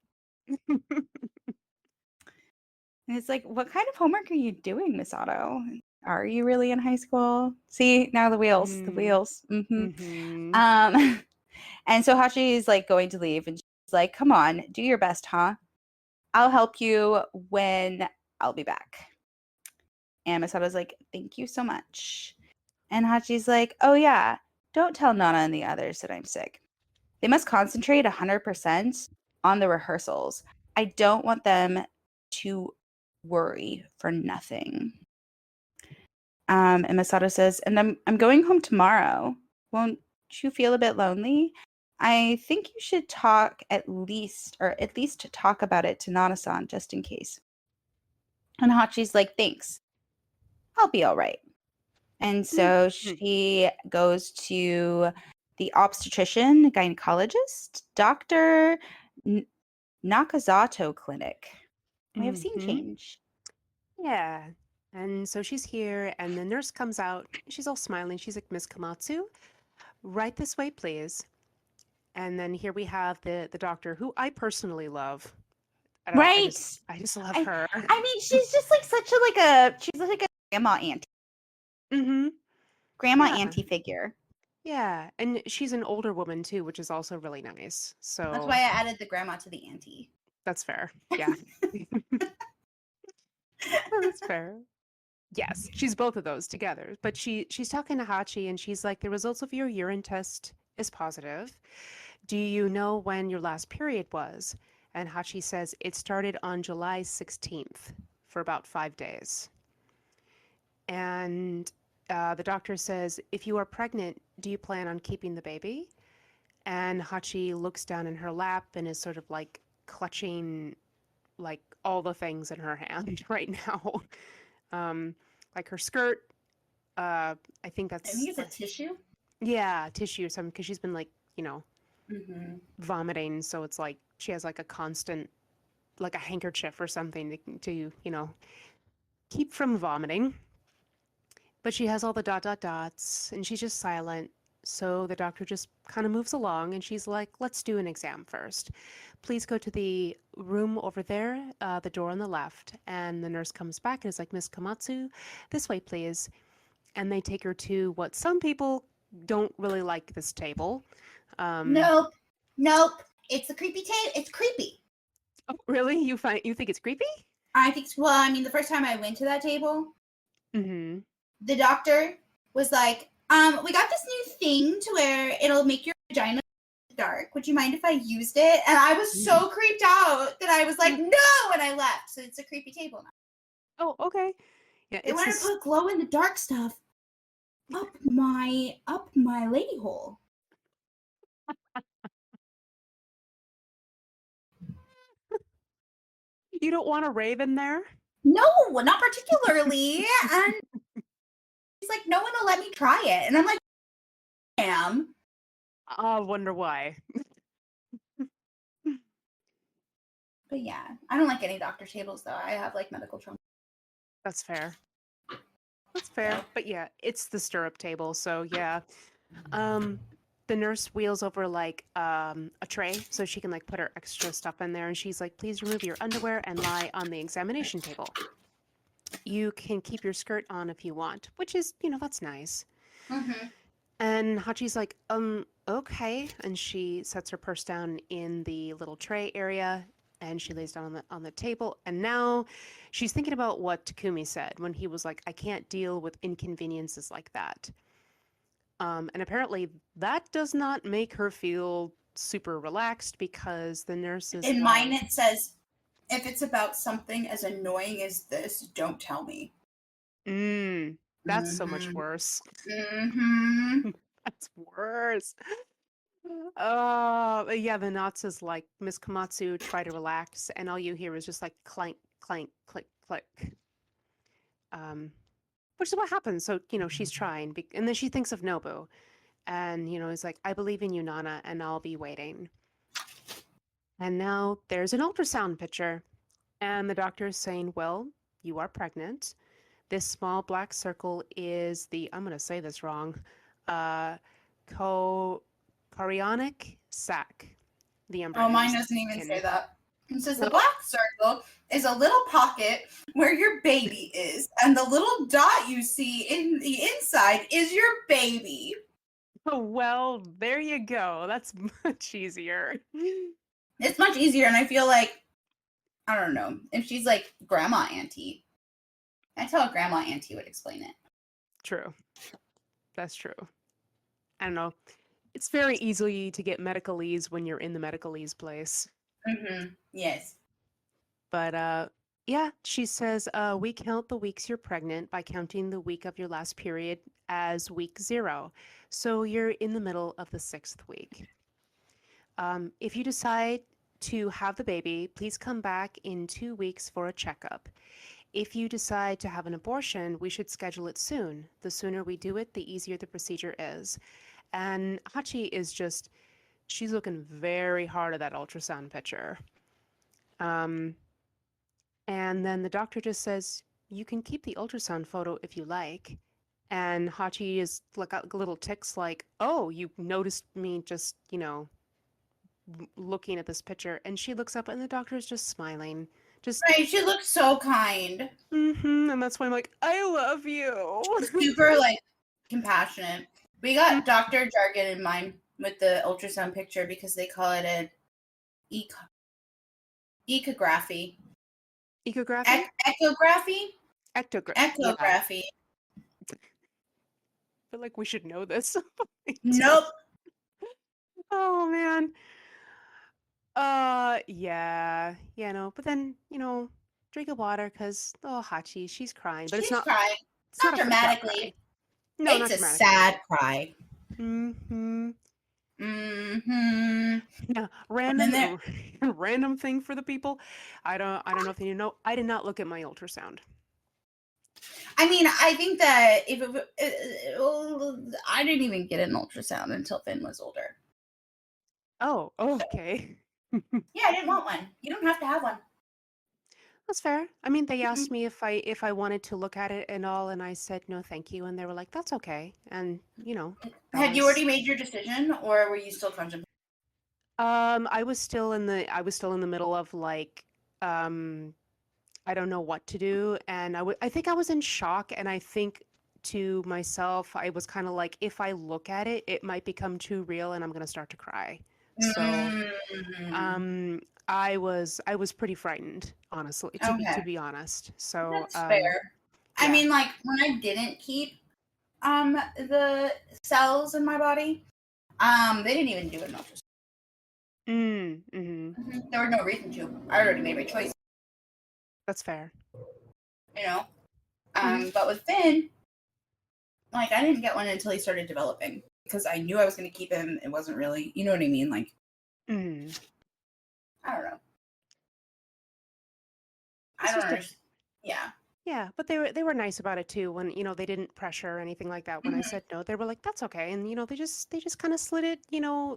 And it's like, what kind of homework are you doing, Misato? Are you really in high school? See, now the wheels. Mm-hmm. And so Hachi is like going to leave, and she's like, "Come on, do your best, huh? I'll help you when I'll be back." And Misato's like, "Thank you so much." And Hachi's like, "Oh yeah, don't tell Nana and the others that I'm sick. They must concentrate 100% on the rehearsals. I don't want them to worry for nothing." And Masato says, "And I'm going home tomorrow. Won't you feel a bit lonely? I think you should talk at least talk about it to Nana-san just in case." And Hachi's like, "Thanks. I'll be all right." And so she goes to the obstetrician, gynecologist, Dr. Nakazato clinic. We have seen change. Yeah. And so she's here, and the nurse comes out. She's all smiling. She's like, "Miss Komatsu, right this way, please." And then here we have the doctor, who I personally love. I just love her. I mean, she's just like she's like a grandma auntie. Grandma auntie figure. Yeah, and she's an older woman too, which is also really nice. So that's why I added the grandma to the auntie. That's fair. Yeah. That's fair. Yes, she's both of those together. But she's talking to Hachi, and she's like, "The results of your urine test is positive. Do you know when your last period was? And Hachi says, it started on July 16th for about 5 days. And the doctor says, if you are pregnant, do you plan on keeping the baby? And Hachi looks down in her lap and is sort of like clutching like all the things in her hand right now. Like her skirt, I think I think it's a tissue. yeah, tissue or something because she's been like, Mm-hmm. vomiting, so it's like she has like a constant like a handkerchief or something to keep from vomiting. But she has all the dot dot dots and she's just silent. So the doctor just kind of moves along and she's like, let's do an exam first. Please go to the room over there, the door on the left. And the nurse comes back and is like, Miss Komatsu, this way, please. And they take her to what some people don't really like this table. Nope. It's a creepy table. It's creepy. Oh, really? You think it's creepy? I think. Well, I mean, the first time I went to that table, Mm-hmm. the doctor was like, we got this new thing to where it'll make your vagina dark. Would you mind if I used it? And I was so creeped out that I was like, no, and I left. So it's a creepy table now. Oh, okay. Yeah, They want to put glow in the dark stuff up my lady hole. You don't want a raven there? No, not particularly. And he's like, no one will let me try it. And I'm like, I am. I wonder why. But yeah, I don't like any doctor tables though. I have like medical trauma. That's fair. That's fair. Yeah. But yeah, it's the stirrup table, so yeah. The nurse wheels over like a tray so she can like put her extra stuff in there and she's like, please remove your underwear and lie on the examination table. You can keep your skirt on if you want, which is, that's nice. Mm-hmm. And Hachi's like, okay. And she sets her purse down in the little tray area and she lays down on the table. And now she's thinking about what Takumi said when he was like, I can't deal with inconveniences like that. And apparently that does not make her feel super relaxed because the nurses. In mine, it says, if it's about something as annoying as this, don't tell me. That's so much worse. Mm-hmm. That's worse. Yeah, the Knots is like, Miss Komatsu, try to relax, and all you hear is just like clank, clank, click, click. Which is what happens. So, she's trying, and then she thinks of Nobu, and, he's like, I believe in you, Nana, and I'll be waiting. And now there's an ultrasound picture, and the doctor is saying, well, you are pregnant. This small black circle is I'm going to say this wrong, chorionic sac. The embryo. Oh, mine doesn't even say that. It says the black circle is a little pocket where your baby is, and the little dot you see in the inside is your baby. Oh, well, there you go. That's much easier. It's much easier, and I feel like, I don't know, if she's like Grandma Auntie, that's how a Grandma Auntie would explain it. True. That's true. I don't know. It's very easy to get medicalese when you're in the medicalese place. Mm-hmm. Yes. But yeah, she says, we count the weeks you're pregnant by counting the week of your last period as week 0. So you're in the middle of the 6th week. If you decide to have the baby, please come back in 2 weeks for a checkup. If you decide to have an abortion, we should schedule it soon. The sooner we do it, the easier the procedure is. And Hachi is just, she's looking very hard at that ultrasound picture. And then the doctor just says, you can keep the ultrasound photo if you like. And Hachi is like a little ticks like, oh, you noticed me just, looking at this picture. And she looks up and the doctor is just smiling. Right, she looks so kind. And that's why I'm like, I love you. Super like compassionate. We got doctor jargon in mind with the ultrasound picture because they call it an echography. Echography? Echography? Ectography. Yeah. I feel like we should know this. Nope. Oh man. Yeah, no, but then, drink of water because oh Hachi, she's crying. But She's crying, it's not not a freak out cry. dramatically. No, It's not a dramatically. sad cry. Mm-hmm. Mm-hmm. Yeah, And then there, random thing for the people. I don't know if you know. I did not look at my ultrasound. I mean, I think that if I didn't even get an ultrasound until Finn was older. Oh, So okay. yeah, I didn't want one. You don't have to have one. That's fair. I mean, they Mm-mm. asked me if I wanted to look at it and all, and I said no, thank you, and they were like, "That's okay." And that Had you was already made your decision, or were you still contemplating? I was still in the middle of like um I don't know what to do, and I think I was in shock, and I think to myself I was kind of like, if I look at it, it might become too real, and I'm gonna start to cry. So Mm-hmm. um I was pretty frightened, honestly, to Okay, be honest. So that's fair. I yeah. mean, like when I didn't keep the cells in my body, they didn't even do an ultrasound. Mm-hmm. There was no reason to. I already made my choice, That's fair. you know. Mm-hmm. But with Finn, like I didn't get one until he started developing because I knew I was going to keep him. It wasn't really, you know what I mean? Like Mm-hmm. I don't know. I It's don't just understand. Yeah. yeah, but they were nice about it too when, they didn't pressure or anything like that. When I Mhm. said no, they were like, "That's okay." And they just kind of slid it,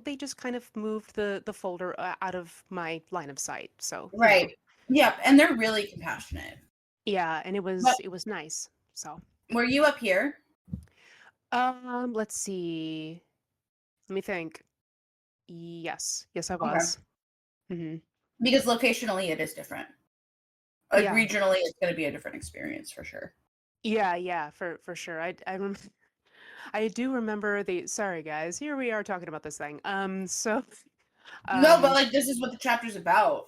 they just kind of moved the folder out of my line of sight. So, Right. Yep. And they're really compassionate. yeah, and it But was it was nice. So, were you up here? let's see. Let me think. Yes. Yes, I Okay. was. Hmm. Because locationally it is different. Like Yeah. regionally, it's going to be a different experience for sure. Yeah, yeah, for sure. I do remember the sorry guys, here we are talking about this thing. So No, but um like this is what the chapter's about,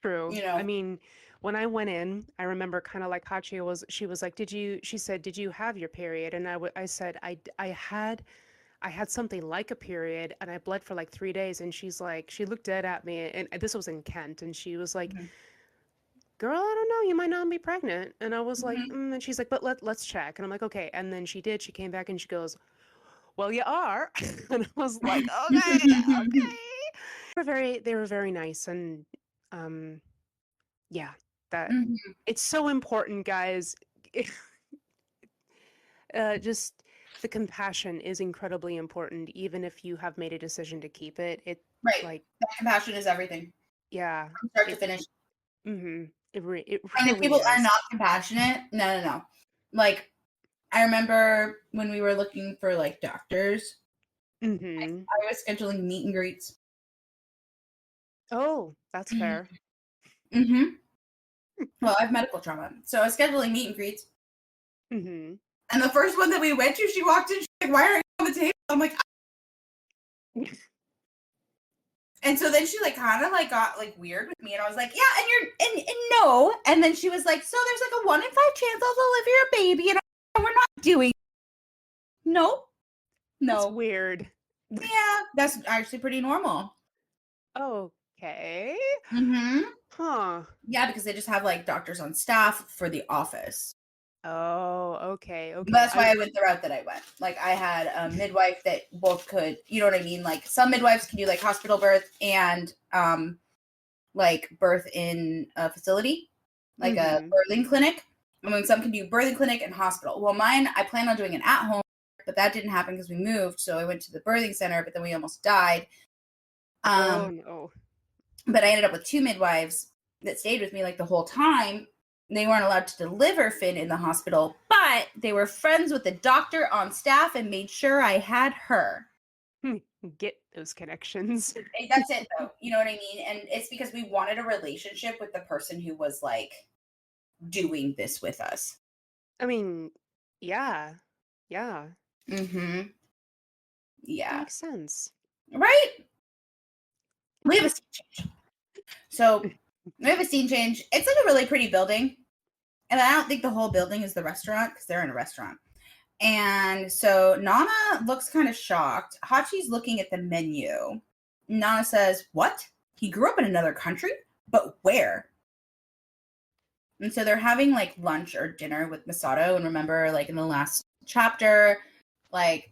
true. you I know. mean, when I went in, I remember kind of like Hachio she was like, she said, "Did you have your period?" And I said, I had something like a period and I bled for like 3 days." And she's like, she looked dead at me, and this was in Kent, and she was like, Mhm. "Girl, I don't know, you might not be pregnant." And I was like, Mhm. and she's like, "But let's check." And I'm like, "Okay." And then she did. She came back and she goes, "Well, you are." And I was like, "Okay, okay." They were very nice, and um yeah, that Mhm. it's so important, guys. Just the compassion is incredibly important, even if you have made a decision to keep it. It Right. like That compassion is everything yeah, from start to it finish. it And if really people are is. not compassionate, no, no, no. Like I remember when we were looking for like doctors, Hmm. I was scheduling meet and greets. Oh, that's fair. Mm-hmm. Well, I have medical trauma, so I was scheduling meet and greets. Hmm. And the first one that we went to, she walked in. She's like, "Why are you on the table?" I'm like, and so then she like kind of like got like weird with me, and I was like, "Yeah," and you're and no, and then she was like, "So there's like a 1 in 5 chance I'll deliver your baby," and we're not doing. No, That's no, weird. yeah, that's actually pretty normal. Okay. Mm-hmm. Huh. Yeah, because they just have like doctors on staff for the office. Oh, okay, okay. That's why I went the route that I went. Like I had a midwife that both could, you know what I mean? Like some midwives can do like hospital birth and like birth in a facility, like a Mm-hmm. birthing clinic. And then some can do birthing clinic and hospital. Well, mine I planned on doing an at home, but that didn't happen because we moved. So I went to the birthing center, but then we almost died. Oh Um, no. but I ended up with two midwives that stayed with me like the whole time. They weren't allowed to deliver Finn in the hospital, but they were friends with the doctor on staff and made sure I had her. Hmm, get those connections. That's it, though. You know what I mean? And it's because we wanted a relationship with the person who was like doing this with us. I mean, yeah. Yeah. Mm-hmm. That Yeah. makes sense. Right? We have a scene change. So we have a scene change. It's like a really pretty building. And I don't think the whole building is the restaurant because they're in a restaurant. And so Nana looks kind of shocked. Hachi's looking at the menu. Nana says, what? He grew up in another country? But where? And so they're having like lunch or dinner with Masato. And remember, like in the last chapter, like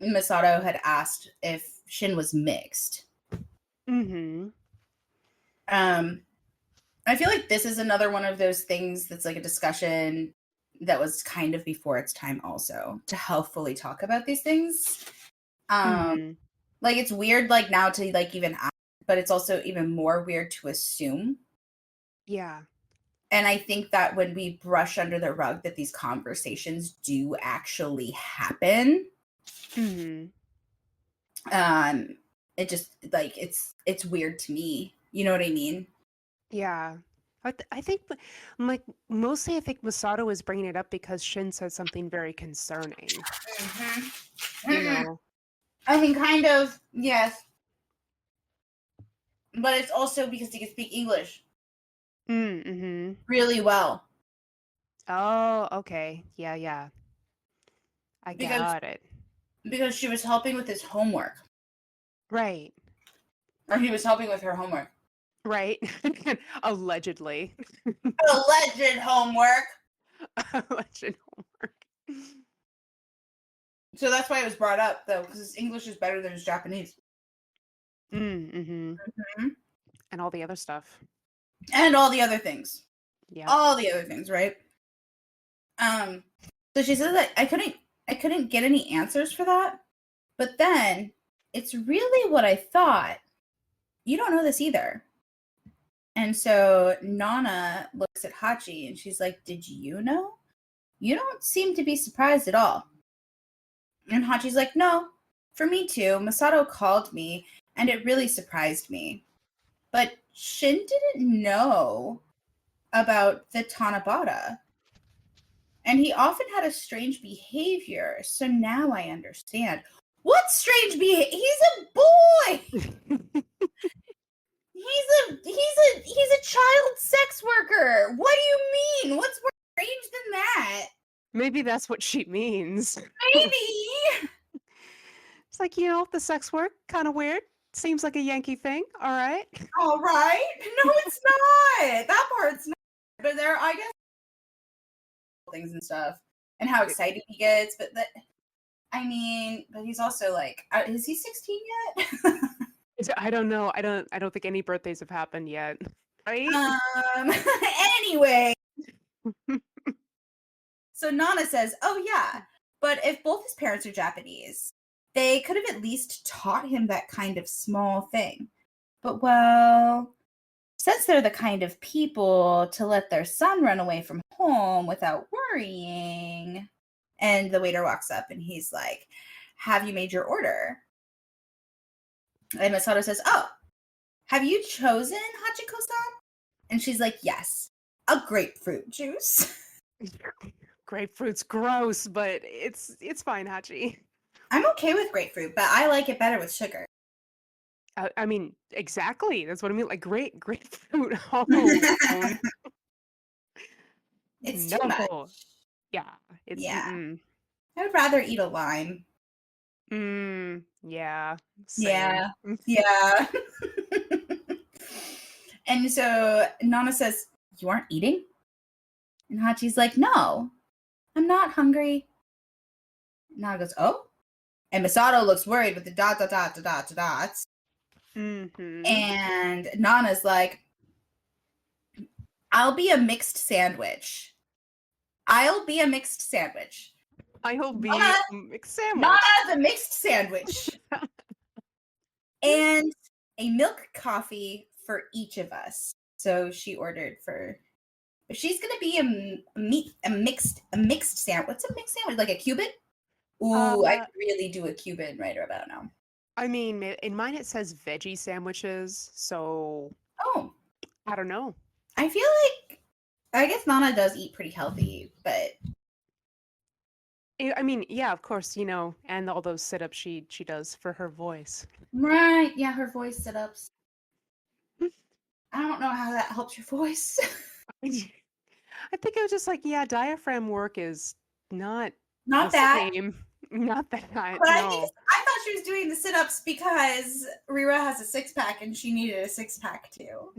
Masato had asked if Shin was mixed. Mm-hmm. I feel like this is another one of those things that's like a discussion that was kind of before its time also, to helpfully talk about these things. Like it's weird like now to like even ask, but it's also even more weird to assume. Yeah. And I think that when we brush under the rug that these conversations do actually happen, it just like it's weird to me. You know what I mean? Yeah. I think, like, mostly I think Masato is bringing it up because Shin said something very concerning. You know? I mean, kind of, yes. But it's also because he can speak English really well. Oh, okay. Yeah. I got it. Because she was helping with his homework. Right. Or he was helping with her homework. Right. Allegedly. Alleged homework. Alleged homework. So that's why it was brought up, though, because his English is better than his Japanese. And all the other stuff. And all the other things. Yeah. All the other things, right? So she said that I couldn't get any answers for that. But then it's really what I thought. You don't know this either. And so Nana looks at Hachi and she's like, did you know? You don't seem to be surprised at all. And Hachi's like, no, for me too. Masato called me and it really surprised me. But Shin didn't know about the Tanabata. And he often had a strange behavior. So now I understand. What strange behavior? He's a boy! He's a child sex worker. What do you mean? What's more strange than that? Maybe that's what she means. Maybe. It's like, the sex work, kind of weird. Seems like a Yankee thing. All right. All right. No, it's not. That part's not. But there, I guess, things and stuff, and how excited he gets. But but he's also like, is he 16 yet? I don't know. I don't think any birthdays have happened yet. Right? Anyway. So Nana says, oh yeah, but if both his parents are Japanese, they could have at least taught him that kind of small thing. But well, since they're the kind of people to let their son run away from home without worrying. And the waiter walks up and he's like, have you made your order? And Masato says, oh, have you chosen Hachiko-san? And she's like, yes, a grapefruit juice. Grapefruit's gross, but it's fine, Hachi. I'm okay with grapefruit, but I like it better with sugar. I mean, exactly. That's what I mean. Like grapefruit. Oh, it's no. Too much. Yeah. It's I would rather eat a lime. Yeah. Same. Yeah. And so Nana says, you aren't eating? And Hachi's like, no, I'm not hungry. Nana goes, oh? And Masato looks worried with the dots. And Nana's like, I'll be a mixed sandwich. Nana the mixed sandwich. And a milk coffee for each of us. So she ordered but she's gonna be a mixed sandwich. What's a mixed sandwich? Like a Cuban? Ooh, I could really do a Cuban right about now. I mean, in mine it says veggie sandwiches, so I don't know. I feel like I guess Nana does eat pretty healthy, but I mean, yeah, of course, and all those sit-ups she does for her voice. Right, yeah, her voice sit-ups. I don't know how that helps your voice. I think it was just like, yeah, diaphragm work is not that same. Not that high. But no. I thought she was doing the sit-ups because Rira has a six-pack and she needed a six-pack too.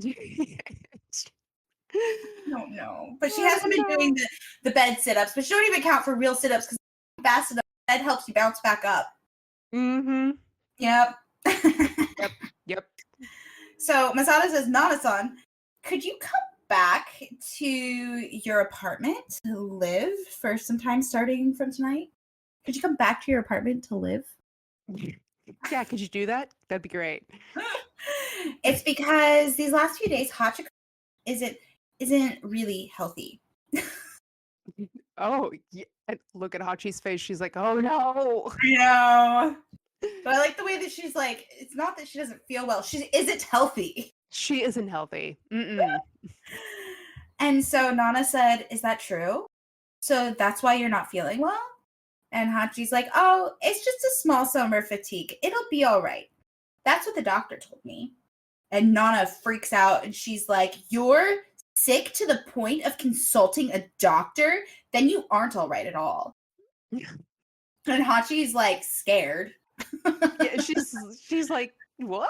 I don't know. But she hasn't been doing the bed sit-ups, but she don't even count for real sit-ups because fast enough, bed helps you bounce back up. Mm-hmm. Yep. Yep. So Masato says, Nana-san, could you come back to your apartment to live for some time starting from tonight? Could you come back to your apartment to live? Yeah, could you do that? That'd be great. It's because these last few days, Hachiko isn't really healthy. Oh, yeah. Look at Hachi's face. She's like, oh no. I know. But I like the way that she's like, it's not that she doesn't feel well. She isn't healthy. She isn't healthy. Mm-mm. And so Nana said, is that true? So that's why you're not feeling well? And Hachi's like, oh, it's just a small summer fatigue. It'll be all right. That's what the doctor told me. And Nana freaks out and she's like, you're sick to the point of consulting a doctor? Then you aren't all right at all. And Hachi's like scared. Yeah, she's like, what?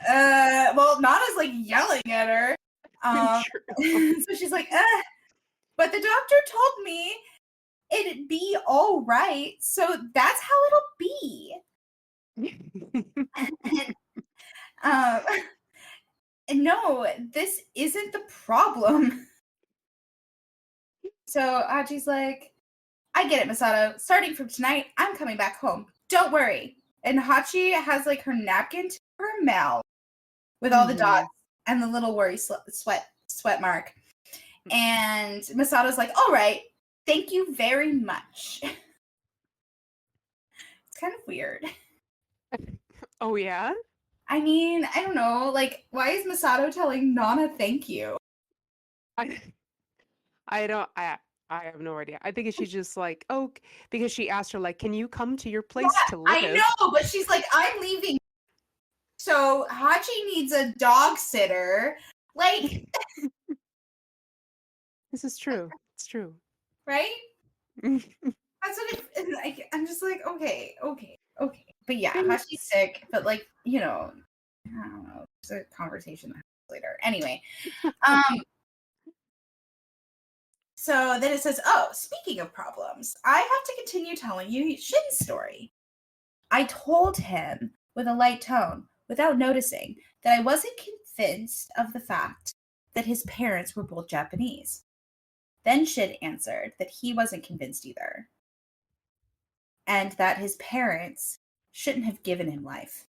Well, Nana's like yelling at her. So she's like, but the doctor told me it'd be all right. So that's how it'll be. No, this isn't the problem. So Hachi's like, I get it, Masato. Starting from tonight, I'm coming back home. Don't worry. And Hachi has like her napkin to her mouth with all the dots and the little worry sweat mark. And Masato's like, all right, thank you very much. It's kind of weird. Oh, yeah? I mean, I don't know. Like, why is Masato telling Nana thank you? I have no idea. I think she's just like, oh, because she asked her, like, can you come to your place to live? I know, but she's like, I'm leaving. So Hachi needs a dog sitter. Like, this is true. It's true. Right? That's what like, I'm just like, okay. But yeah, Hachi's sick, but like, you know, I don't know. It's a conversation later. Anyway. So then it says, oh, speaking of problems, I have to continue telling you Shin's story. I told him with a light tone, without noticing, that I wasn't convinced of the fact that his parents were both Japanese. Then Shin answered that he wasn't convinced either, and that his parents shouldn't have given him life.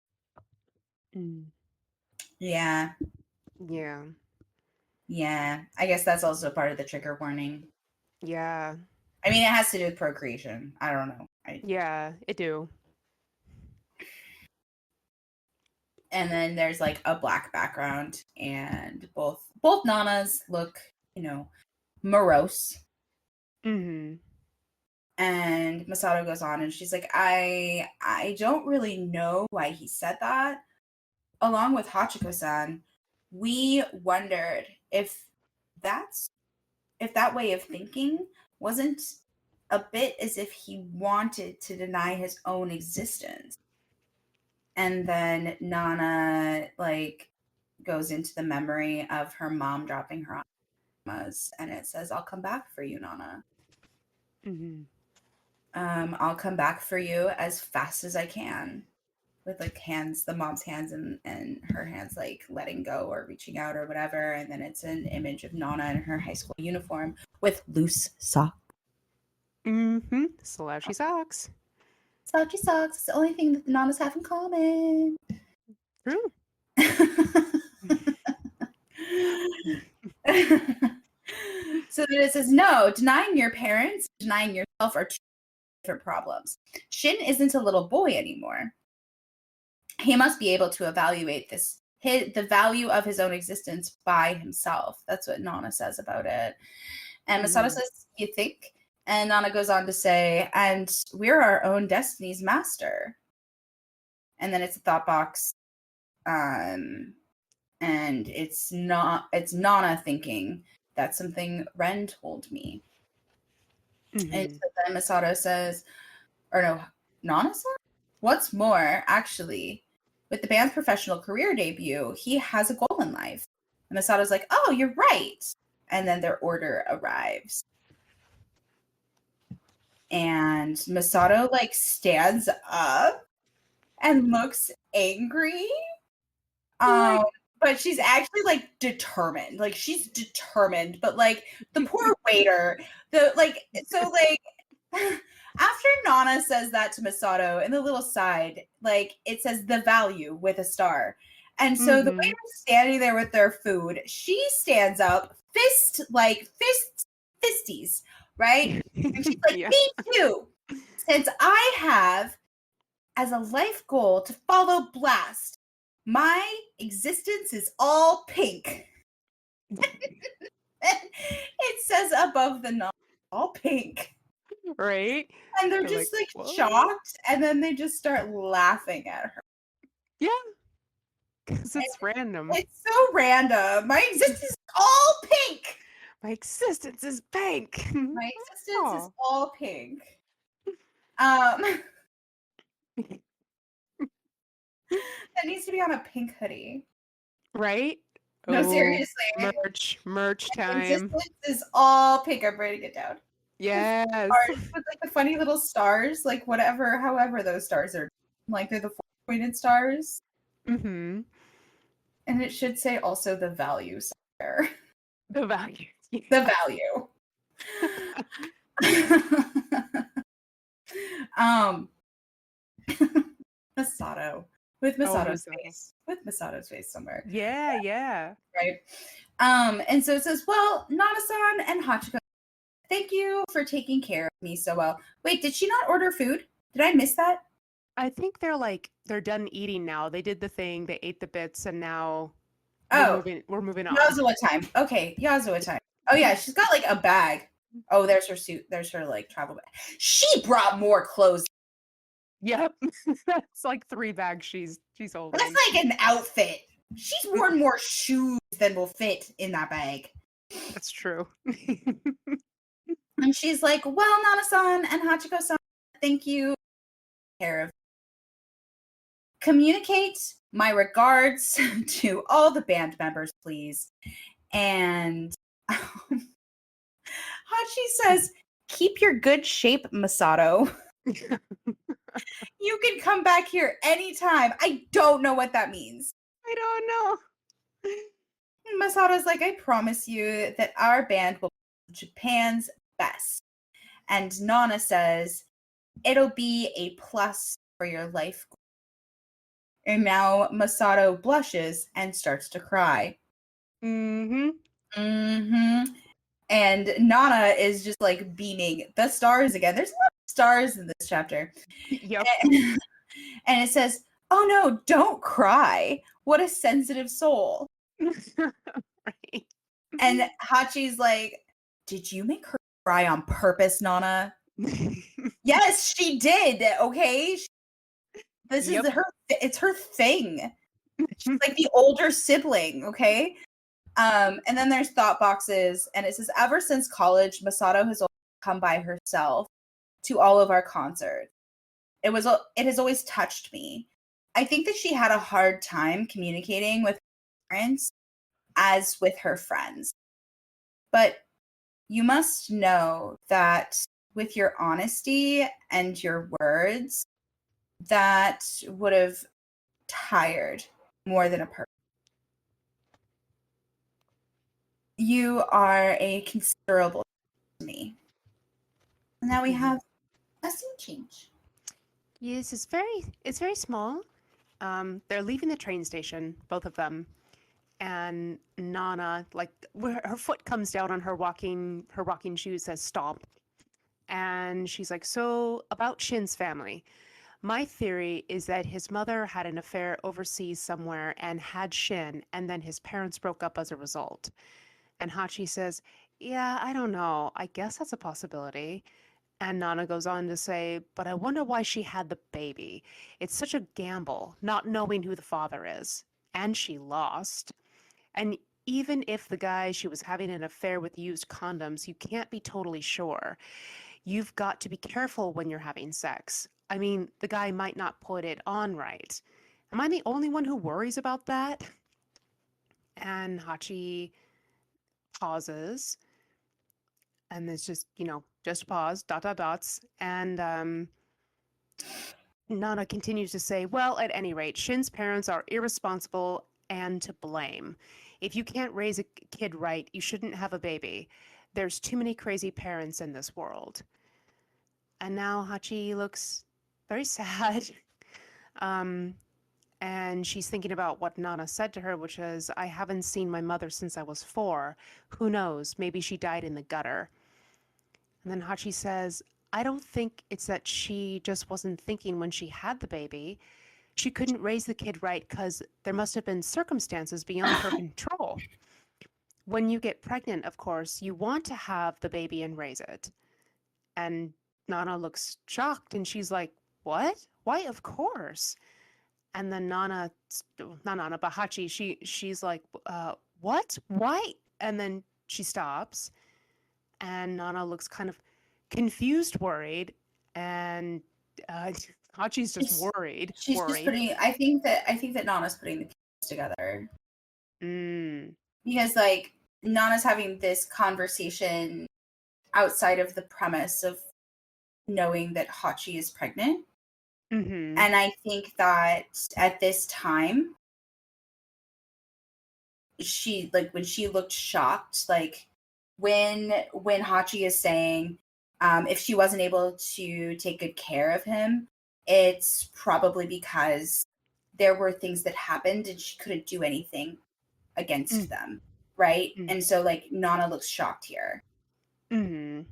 Yeah. I guess that's also part of the trigger warning. Yeah. I mean, it has to do with procreation. I don't know. Yeah, it do. And then there's like a black background, and both Nanas look, you know, morose. Mm-hmm. And Masato goes on and she's like, I don't really know why he said that. Along with Hachiko-san, we wondered if that way of thinking wasn't a bit as if he wanted to deny his own existence. And then Nana like goes into the memory of her mom dropping her off, and it says, I'll come back for you, Nana. Mm-hmm. I'll come back for you as fast as I can. With like hands, the mom's hands and her hands like letting go or reaching out or whatever. And then it's an image of Nana in her high school uniform with loose socks. Mm-hmm. Slouchy socks. Slouchy socks. It's the only thing that the Nanas have in common. True. So then it says, no, denying your parents, denying yourself are two different problems. Shin isn't a little boy anymore. He must be able to evaluate the value of his own existence by himself. That's what Nana says about it. And Masato says, you think? And Nana goes on to say, and we're our own destiny's master. And then it's a thought box. And it's Nana thinking, that's something Ren told me. Mm-hmm. And so then Masato says, or no, Nana said? What's more, actually, with the band's professional career debut, he has a goal in life. And Masato's like, oh, you're right. And then their order arrives. And Masato like stands up and looks angry. But she's actually like determined. Like she's determined. But like the poor waiter, after Nana says that to Masato in the little side, like it says the value with a star. And so the waiter's standing there with their food. She stands up, fisties, right? And she's like, me too. Since I have as a life goal to follow Blast, my existence is all pink. It says above the novel, all pink. Right? And they're just like shocked, and then they just start laughing at her. Yeah. Because it's random. It's so random. My existence is all pink. My existence is pink. My existence is all pink. That needs to be on a pink hoodie. Right? No, seriously. Merch time. My existence is all pink. I'm writing it down. Yes. With like the funny little stars, like however those stars are. Like they're the four-pointed stars. Mm-hmm. And it should say also the value somewhere. The value. The value. Masato. With Masato's face. With Masato's face somewhere. Yeah. Right. And so it says, well, Nana-san and Hachiko, thank you for taking care of me so well. Wait, did she not order food? Did I miss that? I think they're done eating now. They did the thing, they ate the bits, and now we're moving on. Yazawa time. Okay, Yazawa time. Oh yeah, she's got like a bag. Oh, there's her suit. There's her like travel bag. She brought more clothes. Yep. That's like 3 bags she's holding. That's like an outfit. She's worn more shoes than will fit in that bag. That's true. And she's like, well, Nana-san and Hachiko-san, thank you. Care of. Communicate my regards to all the band members, please. And Hachi says, keep your good shape, Masato. You can come back here anytime. I don't know what that means. I don't know. Masato's like, I promise you that our band will be Japan's best. And Nana says, it'll be a plus for your life. And now Masato blushes and starts to cry. Mm-hmm. Mm-hmm. And Nana is just like beaming the stars again. There's a lot of stars in this chapter. Yep. And it says, oh no, don't cry. What a sensitive soul. Right. And Hachi's like, did you make her cry on purpose, Nana? Yes, she did. Okay. This is it's her thing. She's like the older sibling. Okay. And then there's thought boxes, and it says, ever since college, Masato has come by herself to all of our concerts. It has always touched me. I think that she had a hard time communicating with her parents as with her friends. But you must know that with your honesty and your words, that would have tired more than a person. You are a considerable to me. And now we have a scene change. Yes, it's very small. They're leaving the train station, both of them, and Nana, like her foot comes down on her walking shoes, says stop, and she's like, so about Shin's family. My theory is that his mother had an affair overseas somewhere and had Shin, and then his parents broke up as a result. And Hachi says, yeah, I don't know. I guess that's a possibility. And Nana goes on to say, but I wonder why she had the baby. It's such a gamble, not knowing who the father is. And she lost. And even if the guy she was having an affair with used condoms, you can't be totally sure. You've got to be careful when you're having sex. I mean, the guy might not put it on right. Am I the only one who worries about that? And Hachi pauses, and it's just, just a pause, dot, dot, dots. And Nana continues to say, well, at any rate, Shin's parents are irresponsible and to blame. If you can't raise a kid right, you shouldn't have a baby. There's too many crazy parents in this world. And now Hachi looks very sad. Um, and she's thinking about what Nana said to her, which is, I haven't seen my mother since I was 4. Who knows? Maybe she died in the gutter. And then Hachi says, I don't think it's that she just wasn't thinking when she had the baby. She couldn't raise the kid right because there must have been circumstances beyond her control. When you get pregnant, of course, you want to have the baby and raise it. And Nana looks shocked and she's like, what? Why, of course. And then not Nana, but Hachi, she's like, what? Why? And then she stops and Nana looks kind of confused, worried, and Hachi's just worried. She's just putting. I think that Nana's putting the pieces together. Because like Nana's having this conversation outside of the premise of knowing that Hachi is pregnant. Mm-hmm. And I think that at this time, she, like, when she looked shocked, like when Hachi is saying, if she wasn't able to take good care of him, it's probably because there were things that happened and she couldn't do anything against them, right? And so like Nana looks shocked here. And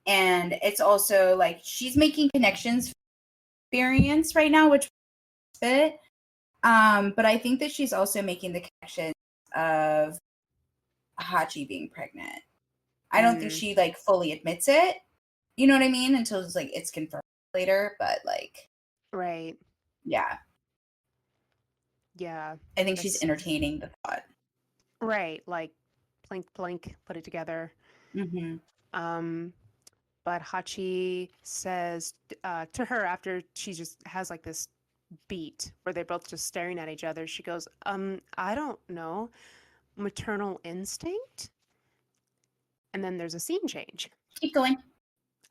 it's also like she's making connections experience right now, which fit. But I think that she's also making the connection of Hachi being pregnant. I don't think she like fully admits it. You know what I mean? Until it's like it's confirmed later, but like, right. Yeah. Yeah. I think she's entertaining the thought. Right. Like plink plink, put it together. But Hachi says to her after she just has like this beat where they're both just staring at each other, she goes, I don't know, maternal instinct? And then there's a scene change. Keep going.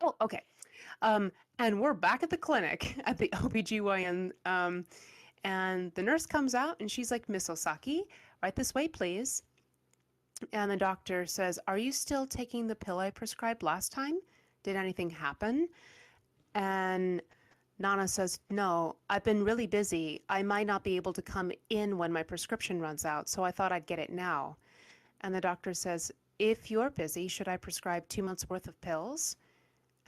Oh, okay. And we're back at the clinic at the OBGYN. And the nurse comes out and she's like, Miss Osaki, right this way, please. And the doctor says, are you still taking the pill I prescribed last time? Did anything happen? And Nana says, no, I've been really busy. I might not be able to come in when my prescription runs out, so I thought I'd get it now. And the doctor says, if you're busy, should I prescribe 2 months worth of pills?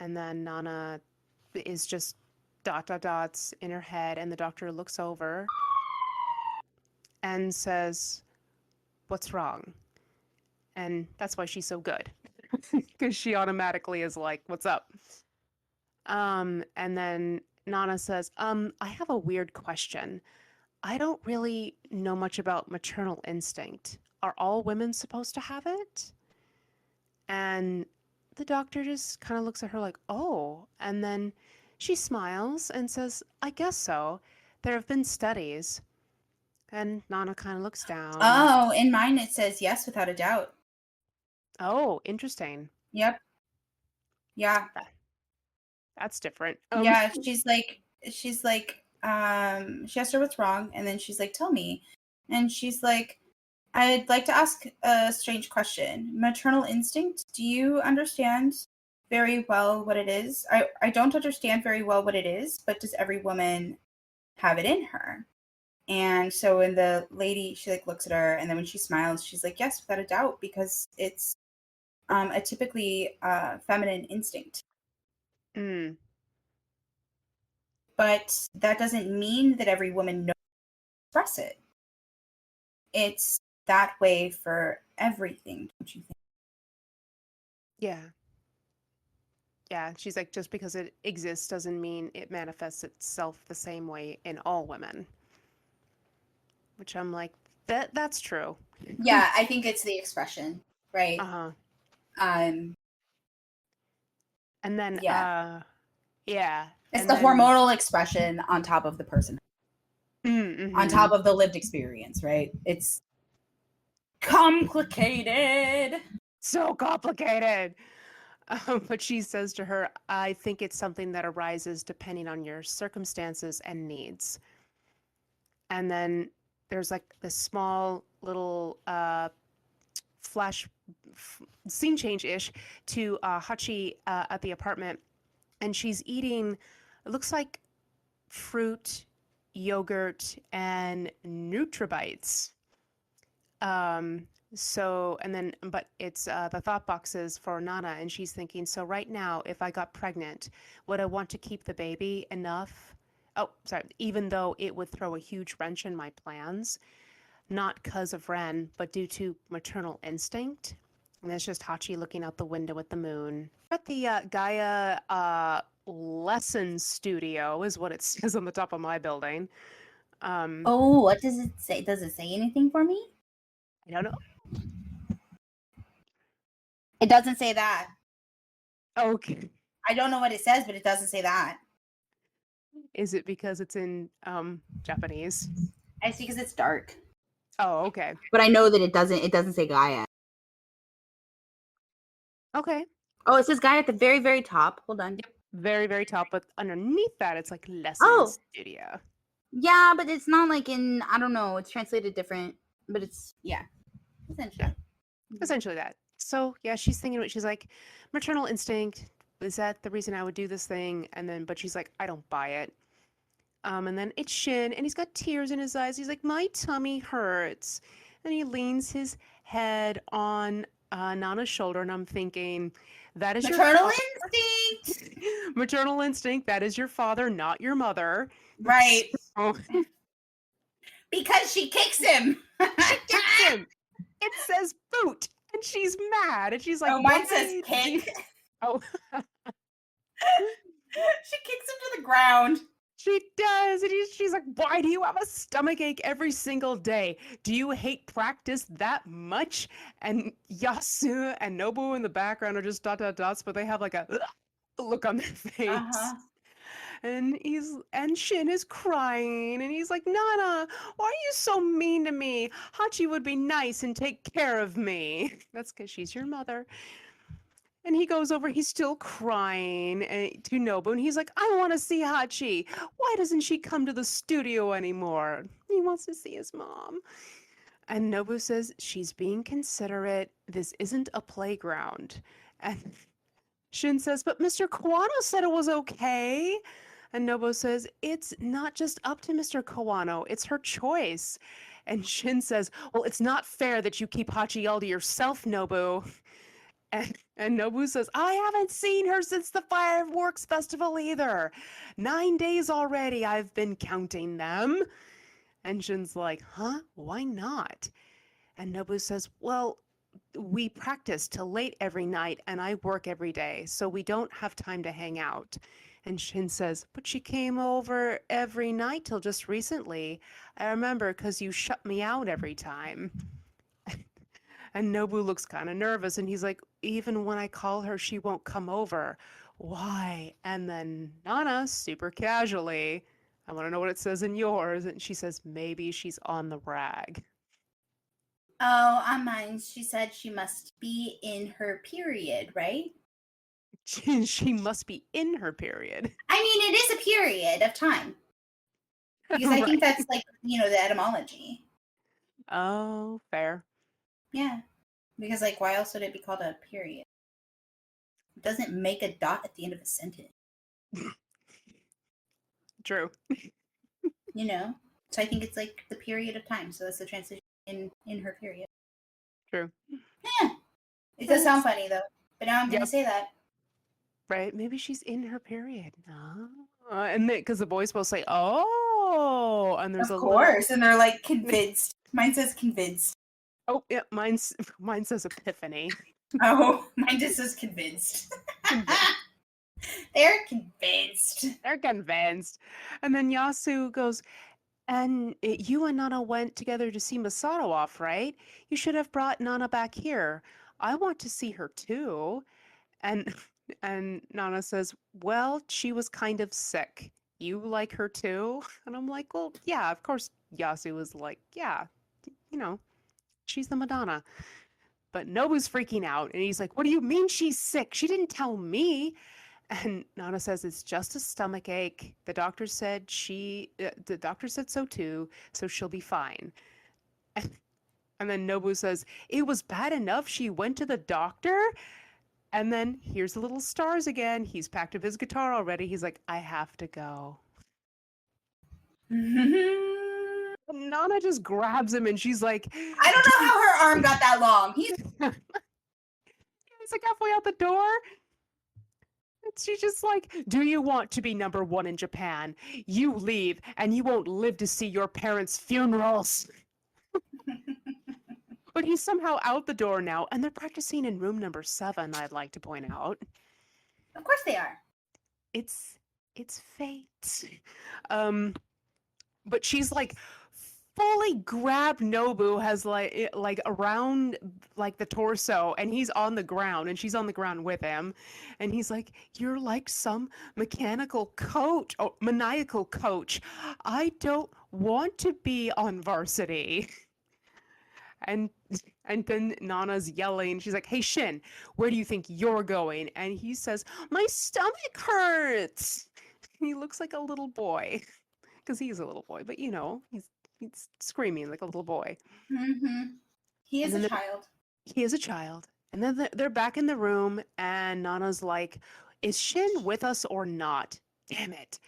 And then Nana is just dot, dot, dots in her head. And the doctor looks over and says, what's wrong? And that's why she's so good. Because she automatically is like, what's up? And then Nana says, I have a weird question. I don't really know much about maternal instinct. Are all women supposed to have it? And the doctor just kind of looks at her like, oh. And then she smiles and says, I guess so. There have been studies. And Nana kind of looks down. Oh, in mine it says yes, without a doubt. Oh, interesting. Yep. Yeah. That's different. Yeah, she's like, she asked her what's wrong, and then she's like, tell me. And she's like, I'd like to ask a strange question. Maternal instinct, do you understand very well what it is? I don't understand very well what it is, but does every woman have it in her? And so when the lady, she like looks at her, and then when she smiles, she's like, yes, without a doubt, because it's a typically feminine instinct. But that doesn't mean that every woman knows how to express it. It's that way for everything, don't you think? Yeah. Yeah, she's like, just because it exists doesn't mean it manifests itself the same way in all women. Which I'm like, that's true. Yeah, I think it's the expression, right? And then, yeah, It's the hormonal expression on top of the person, on top of the lived experience, right? It's complicated. So complicated. But she says to her, I think it's something that arises depending on your circumstances and needs. And then there's like this small little scene change-ish to Hachi at the apartment. And she's eating, it looks like fruit, yogurt, and Nutribites. But it's the thought boxes for Nana, and she's thinking, so right now, if I got pregnant, would I want to keep the baby enough? Oh, sorry, even though it would throw a huge wrench in my plans, not because of Ren, but due to maternal instinct. And it's just Hachi looking out the window at the moon. At the Gaia lesson studio is what it says on the top of my building. What does it say? Does it say anything for me? I don't know. It doesn't say that. Okay. I don't know what it says, but it doesn't say that. Is it because it's in Japanese? It's because it's dark. Oh, okay. But I know that it doesn't say Gaia. Okay. Oh, it says Gaia at the very, very top. Hold on. Yep. Very, very top, but underneath that it's like lesson studio. Yeah, but it's not like in, I don't know, it's translated different, but it's, essentially that. So yeah, she's thinking, she's like, maternal instinct, is that the reason I would do this thing? And then, but she's like, I don't buy it. And then it's Shin, and he's got tears in his eyes. He's like, my tummy hurts. And he leans his head on Nana's shoulder, and I'm thinking, that is maternal instinct. Maternal instinct. That is your father, not your mother. Right. Because she kicks him. She kicks him. It says boot, and she's mad, and she's like, "Oh, mine says kick." Oh. She kicks him to the ground. She does. And she's like, why do you have a stomachache every single day? Do you hate practice that much? And Yasu and Nobu in the background are just ... dots, but they have like a look on their face. Uh-huh. And Shin is crying, and he's like, Nana, why are you so mean to me? Hachi would be nice and take care of me. That's because she's your mother. And he goes over, he's still crying to Nobu, and he's like, I want to see Hachi. Why doesn't she come to the studio anymore? He wants to see his mom. And Nobu says, she's being considerate. This isn't a playground. And Shin says, but Mr. Kawano said it was okay. And Nobu says, it's not just up to Mr. Kawano, it's her choice. And Shin says, well, it's not fair that you keep Hachi all to yourself, Nobu. And Nobu says, I haven't seen her since the Fireworks Festival either. 9 days already, I've been counting them. And Shin's like, huh? Why not? And Nobu says, well, we practice till late every night and I work every day, so we don't have time to hang out. And Shin says, but she came over every night till just recently. I remember because you shut me out every time. And Nobu looks kind of nervous, and he's like, even when I call her, she won't come over. Why? And then Nana, super casually, I want to know what it says in yours. And she says, maybe she's on the rag. Oh, on mine, she said she must be in her period, right? She must be in her period. I mean, it is a period of time. Because I think that's like, the etymology. Oh, fair. Yeah. Because, like, why else would it be called a period? It doesn't make a dot at the end of a sentence. True. So I think it's like the period of time. So that's the transition in her period. True. Yeah. It does sound funny, though. But now I'm going to say that. Right. Maybe she's in her period. And because the boys will say, oh. And there's of course. And they're like convinced. Mine says convinced. Oh, yeah. Mine says epiphany. Oh, mine just says convinced. They're convinced. They're convinced. And then Yasu goes, and you and Nana went together to see Masato off, right? You should have brought Nana back here. I want to see her too. And And Nana says, well, she was kind of sick. You like her too? And I'm like, well, yeah, of course. Yasu was like, yeah, you know, she's the Madonna. But Nobu's freaking out and he's like, what do you mean she's sick? She didn't tell me. And Nana says it's just a stomach ache. The doctor said so too, so she'll be fine. And then Nobu says, it was bad enough she went to the doctor? And then here's the little stars again. He's packed up his guitar already. He's like, I have to go. And Nana just grabs him and she's like, I don't know how her arm got that long. He's like halfway out the door. And she's just like, do you want to be number one in Japan? You leave and you won't live to see your parents' funerals. But he's somehow out the door now, and they're practicing in room number 7, I'd like to point out. Of course they are. It's fate. But she's like fully grabbed Nobu, has like around like the torso, and he's on the ground and she's on the ground with him, and he's like, you're like some mechanical coach or maniacal coach. I don't want to be on varsity. And then Nana's yelling. She's like, hey, Shin, where do you think you're going? And he says, my stomach hurts. He looks like a little boy because he's a little boy, but he's screaming like a little boy. Mm-hmm. He is a child. He is a child. And then they're back in the room and Nana's like, is Shin with us or not? Damn it.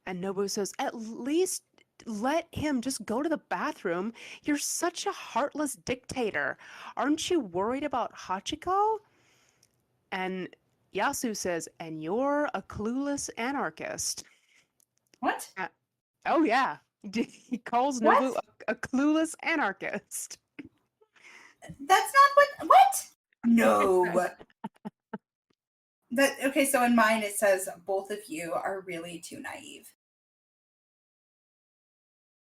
And Nobu says, at least let him just go to the bathroom. You're such a heartless dictator. Aren't you worried about Hachiko? And Yasu says, and you're a clueless anarchist. What? Oh, yeah. He calls Nobu a clueless anarchist. That's not what? No. Okay, so in mine it says, both of you are really too naive.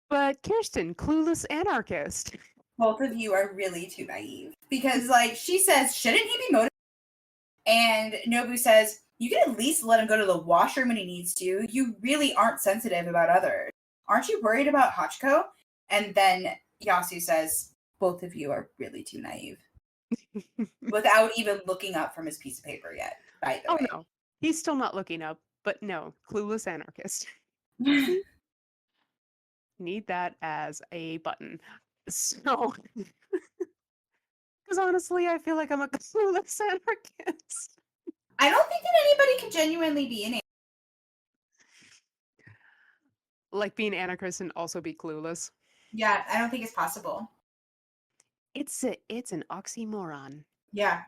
But Kirsten, clueless anarchist. Both of you are really too naive. Because, like, she says, shouldn't he be motivated? And Nobu says, you can at least let him go to the washroom when he needs to. You really aren't sensitive about others. Aren't you worried about Hachiko? And then Yasu says, both of you are really too naive. Without even looking up from his piece of paper yet, by the way. No. He's still not looking up, but no, clueless anarchist. Need that as a button. So, because honestly, I feel like I'm a clueless anarchist. I don't think that anybody could genuinely be an anarchist. Like being anarchist and also be clueless. Yeah, I don't think it's possible. It's an oxymoron. Yeah.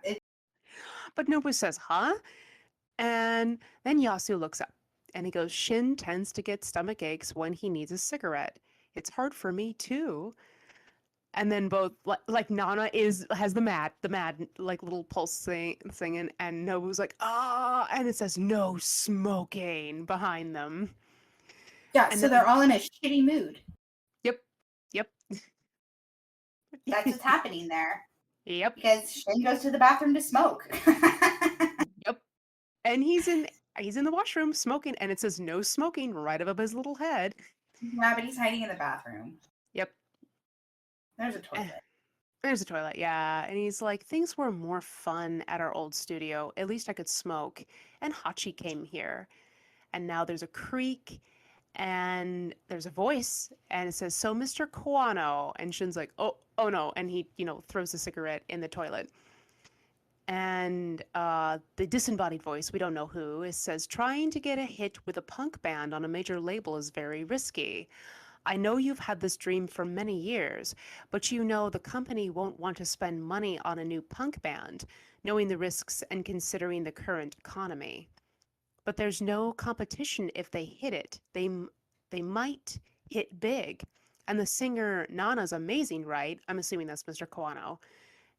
But Nobu says, huh? And then Yasu looks up and he goes, Shin tends to get stomach aches when he needs a cigarette. It's hard for me too. And then both like Nana has the mad like little pulse singing, and Nobu's like, and it says no smoking behind them. Yeah, and so they're all in a shitty mood. Yep. That's what's happening there. Yep. Because Shin goes to the bathroom to smoke. Yep. And he's in the washroom smoking, and it says no smoking right above his little head. Yeah, but he's hiding in the bathroom. Yep. There's a toilet. There's a toilet, yeah. And he's like, things were more fun at our old studio. At least I could smoke. And Hachi came here. And now there's a creak and there's a voice and it says, so Mr. Kawano. And Shin's like, oh no. And he, throws a cigarette in the toilet. And the disembodied voice, we don't know who, says, trying to get a hit with a punk band on a major label is very risky. I know you've had this dream for many years, but the company won't want to spend money on a new punk band, knowing the risks and considering the current economy. But there's no competition if they hit it. They might hit big. And the singer Nana's amazing, right? I'm assuming that's Mr. Kawano.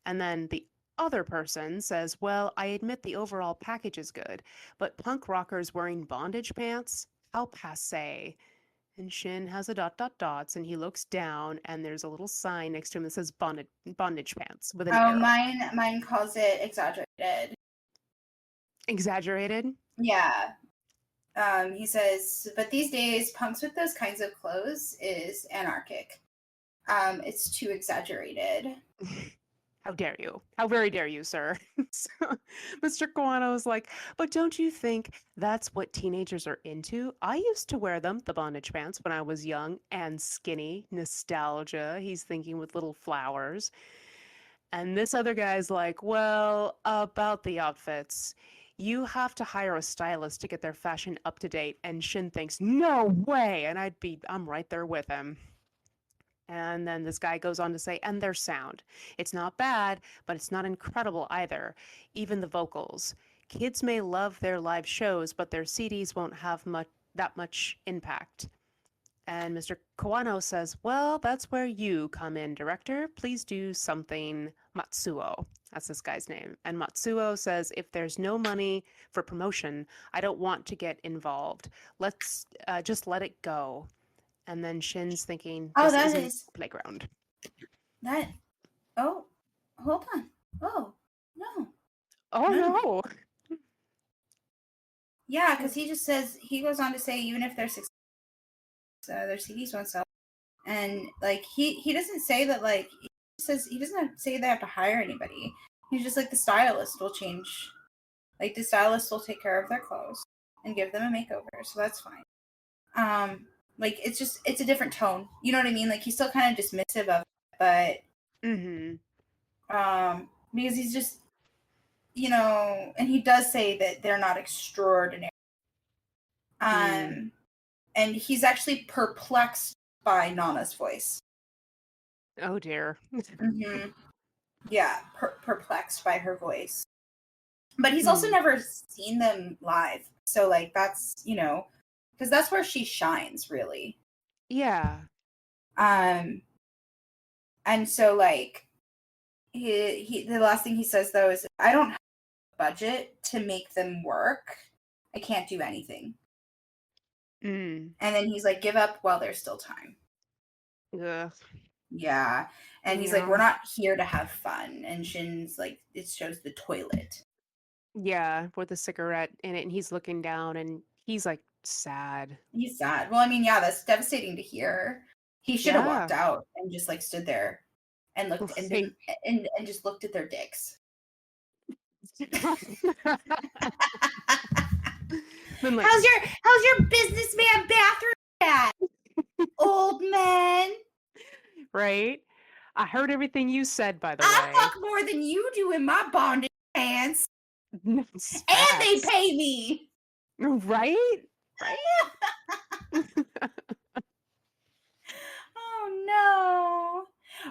And then the other person says, well, I admit the overall package is good, but punk rockers wearing bondage pants? How passe. And Shin has a ... and he looks down and there's a little sign next to him that says bondage pants with an arrow. Mine calls it exaggerated. Exaggerated? Yeah. He says, but these days, punks with those kinds of clothes is anarchic. It's too exaggerated. How dare you? How very dare you, sir? So, Mr. Kawano is like, but don't you think that's what teenagers are into? I used to wear them, the bondage pants, when I was young and skinny. Nostalgia, he's thinking with little flowers. And this other guy's like, well, about the outfits. You have to hire a stylist to get their fashion up to date. And Shin thinks, no way. And I'm right there with him. And then this guy goes on to say, and their sound. It's not bad, but it's not incredible either. Even the vocals. Kids may love their live shows, but their CDs won't have that much impact. And Mr. Kawano says, well, that's where you come in, director. Please do something Matsuo. That's this guy's name. And Matsuo says, if there's no money for promotion, I don't want to get involved. Let's just let it go. And then Shin's thinking, Oh, this that isn't is a playground. that. Oh, hold on. Oh, no. Oh No. no. Yeah, because he just says, he goes on to say, even if their CDs won't sell. And like he doesn't say that, like he says he doesn't say they have to hire anybody. He's just like, the stylist will change. Like the stylist will take care of their clothes and give them a makeover, so that's fine. Like it's a different tone. You know what I mean? Like he's still kind of dismissive of it, but because he's just, you know, and he does say that they're not extraordinary. And he's actually perplexed by Nana's voice. Oh dear. Yeah, perplexed by her voice. But he's also never seen them live. So like that's, you know, because that's where she shines, really. Yeah. And so like he the last thing he says though is, I don't have a budget to make them work. I can't do anything. And then he's like, give up while there's still time. Ugh. Yeah. And he's like, we're not here to have fun. And Shin's like, it shows the toilet. Yeah, with a cigarette in it, and he's looking down and he's like sad. He's sad. Well, I mean, yeah, that's devastating to hear. He should have walked out and just like stood there and looked and didn't and just looked at their dicks. Like, how's your businessman bathroom at, old man? Right? I heard everything you said, by the way. I fuck more than you do in my bondage pants. And they pay me. Right? Right? Oh no.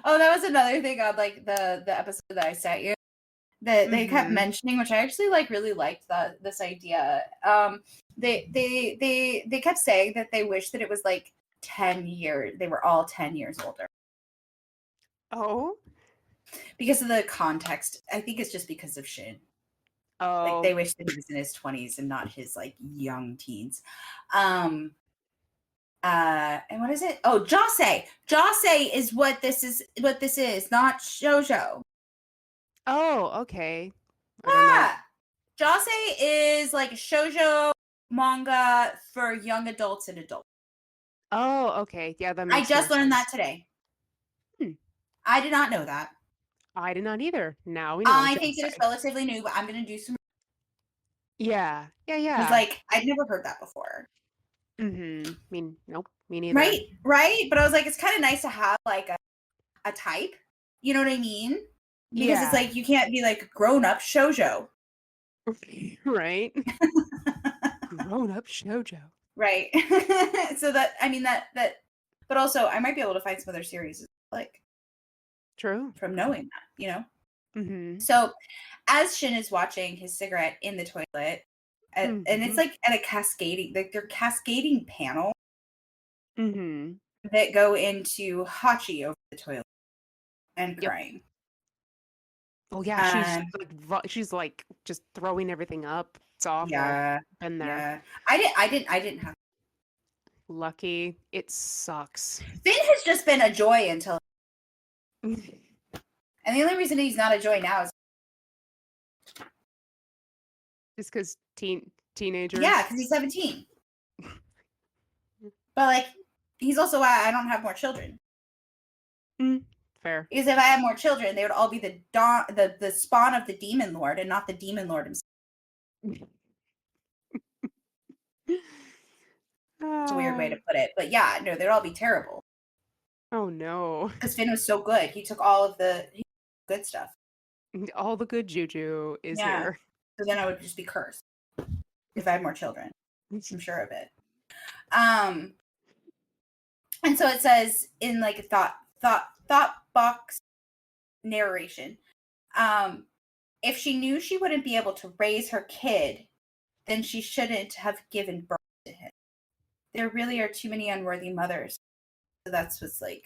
Oh, that was another thing on like the episode that I sent you that they kept mentioning, which I actually like really liked this idea. They kept saying that they wish that it was like 10 years, they were all 10 years older. Oh, because of the context. I think it's just because of Shin. Oh, like they wish that he was in his 20s and not his like young teens. And what is it? Oh, Josei. Josei is what this is, not shoujo. Oh, okay. Yeah. Josei is like shoujo manga for young adults and adults. Oh, okay. Yeah, that makes I just learned that today. I did not know that. I did not either. Now we know. I think that it's relatively new, but I'm going to do some. Yeah. It's like, I'd never heard that before. I mean, nope, me neither. Right. But I was like, it's kind of nice to have like a type. You know what I mean? Because it's like, you can't be like grown up shoujo. Right. Grown up shoujo. Right. So that, I mean, that, but also I might be able to find some other series like. True. From knowing that, you know? So as Shin is watching his cigarette in the toilet, and it's like at a cascading, like they're cascading panel that go into Hachi over the toilet and crying. Oh yeah, she's like just throwing everything up. It's awful. Yeah, been there. Yeah, I didn't have. Lucky, it sucks. Finn has just been a joy until. And the only reason he's not a joy now is Just because teenagers. Yeah, because he's 17. But like, he's also why I don't have more children. Fair. Because if I had more children, they would all be the spawn of the demon lord and not the demon lord himself. It's a weird way to put it, but yeah, no, they'd all be terrible. Oh no. Because Finn was so good. He took all of the good stuff. All the good juju is here. So then I would just be cursed if I had more children. I'm sure of it. And so it says in like a thought box narration, if she knew she wouldn't be able to raise her kid, then she shouldn't have given birth to him. There really are too many unworthy mothers. So that's what's like,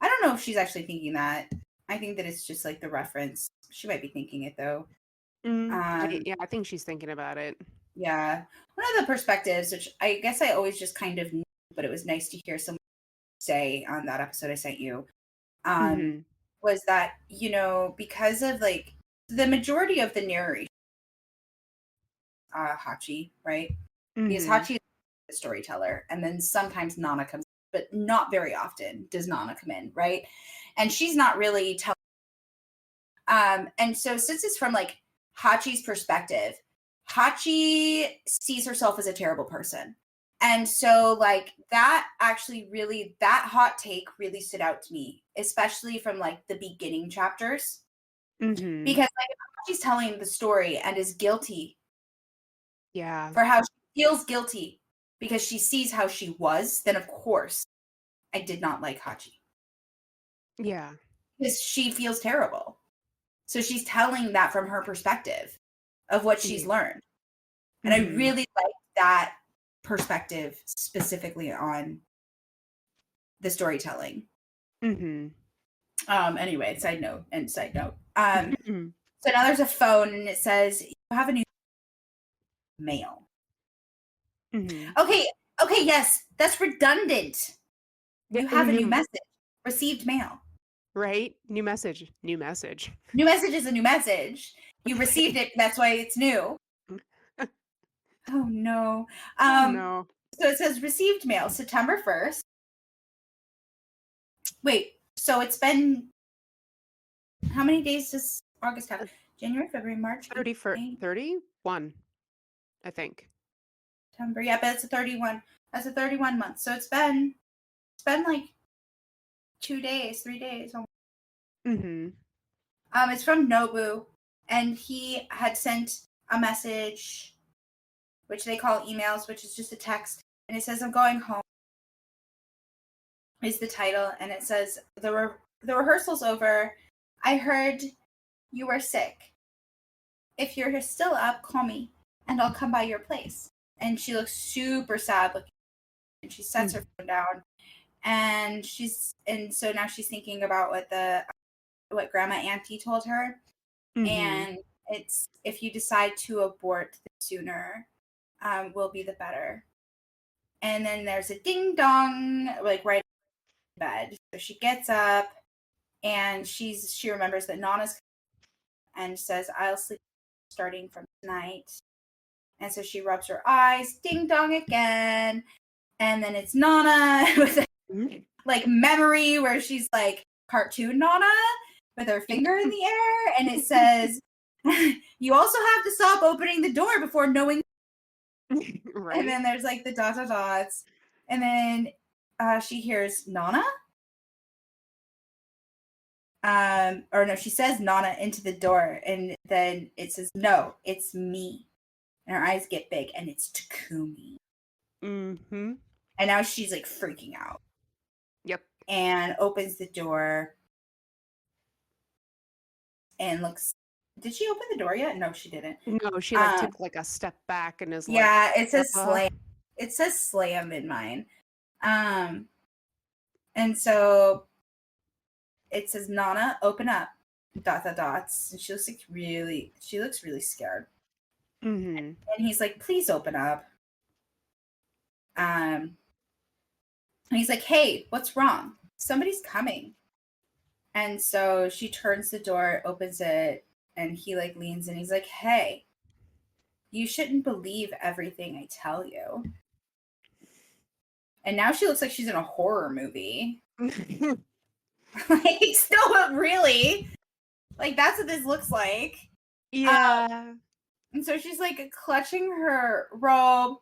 I don't know if she's actually thinking that. I think that it's just like the reference. She might be thinking it though. I think she's thinking about it. Yeah. One of the perspectives, which I guess I always just kind of knew, but it was nice to hear someone say on that episode I sent you, was that, you know, because of like the majority of the narration, Hachi, right? Because Hachi is the storyteller, and then sometimes Nana comes, but not very often does Nana come in, right? And she's not really telling. And so since it's from like Hachi's perspective, Hachi sees herself as a terrible person. And so like that actually really, that hot take really stood out to me, especially from like the beginning chapters. Because like Hachi's telling the story and is guilty. Yeah. For how she feels guilty because she sees how she was, then of course I did not like Hachi. Yeah. Because she feels terrible. So she's telling that from her perspective of what she's learned. And I really like that perspective specifically on the storytelling. Anyway, side note. So now there's a phone and it says, you have a new mail. Okay, yes, that's redundant. You have a new message. Received mail. Right? New message. New message. New message is a new message. You received it, that's why it's new. Oh no. No. So it says received mail, September 1st. Wait, so it's been, how many days does August have? January, February, March, 31, I think. September, yeah, but it's a 31. That's a 31 month. So it's been like 2 days, 3 days. It's from Nobu, and he had sent a message, which they call emails, which is just a text, and it says, I'm going home, is the title, and it says, the rehearsal's over. I heard you were sick. If you're still up, call me, and I'll come by your place. And she looks super sad looking, and she sets her phone down, and so now she's thinking about what Grandma Auntie told her, and it's, if you decide to abort the sooner, will be the better. And then there's a ding dong, like right in bed. So she gets up, and she remembers that Nana's and says, I'll sleep starting from tonight. And so she rubs her eyes, ding dong again. And then it's Nana with like memory where she's like cartoon Nana with her finger in the air. And it says, you also have to stop opening the door before knowing. Right. And then there's like the dots. And then she hears Nana. Or no, she says Nana into the door, and then it says, no, it's me. And her eyes get big, and it's Takumi. And now she's like freaking out. Yep. And opens the door and looks. Did she open the door yet? No, she didn't. No, she took like a step back and is like. Yeah, it says slam. It says slam in mine. And so it says, Nana, open up. Dots. And she looks really scared. And he's like, please open up. And he's like, hey, what's wrong? Somebody's coming. And so she turns the door, opens it, and he like leans in. He's like, hey. you shouldn't believe everything I tell you. And now she looks like she's in a horror movie. Like, still, really? Like, that's what this looks like. Yeah. And so she's like clutching her robe.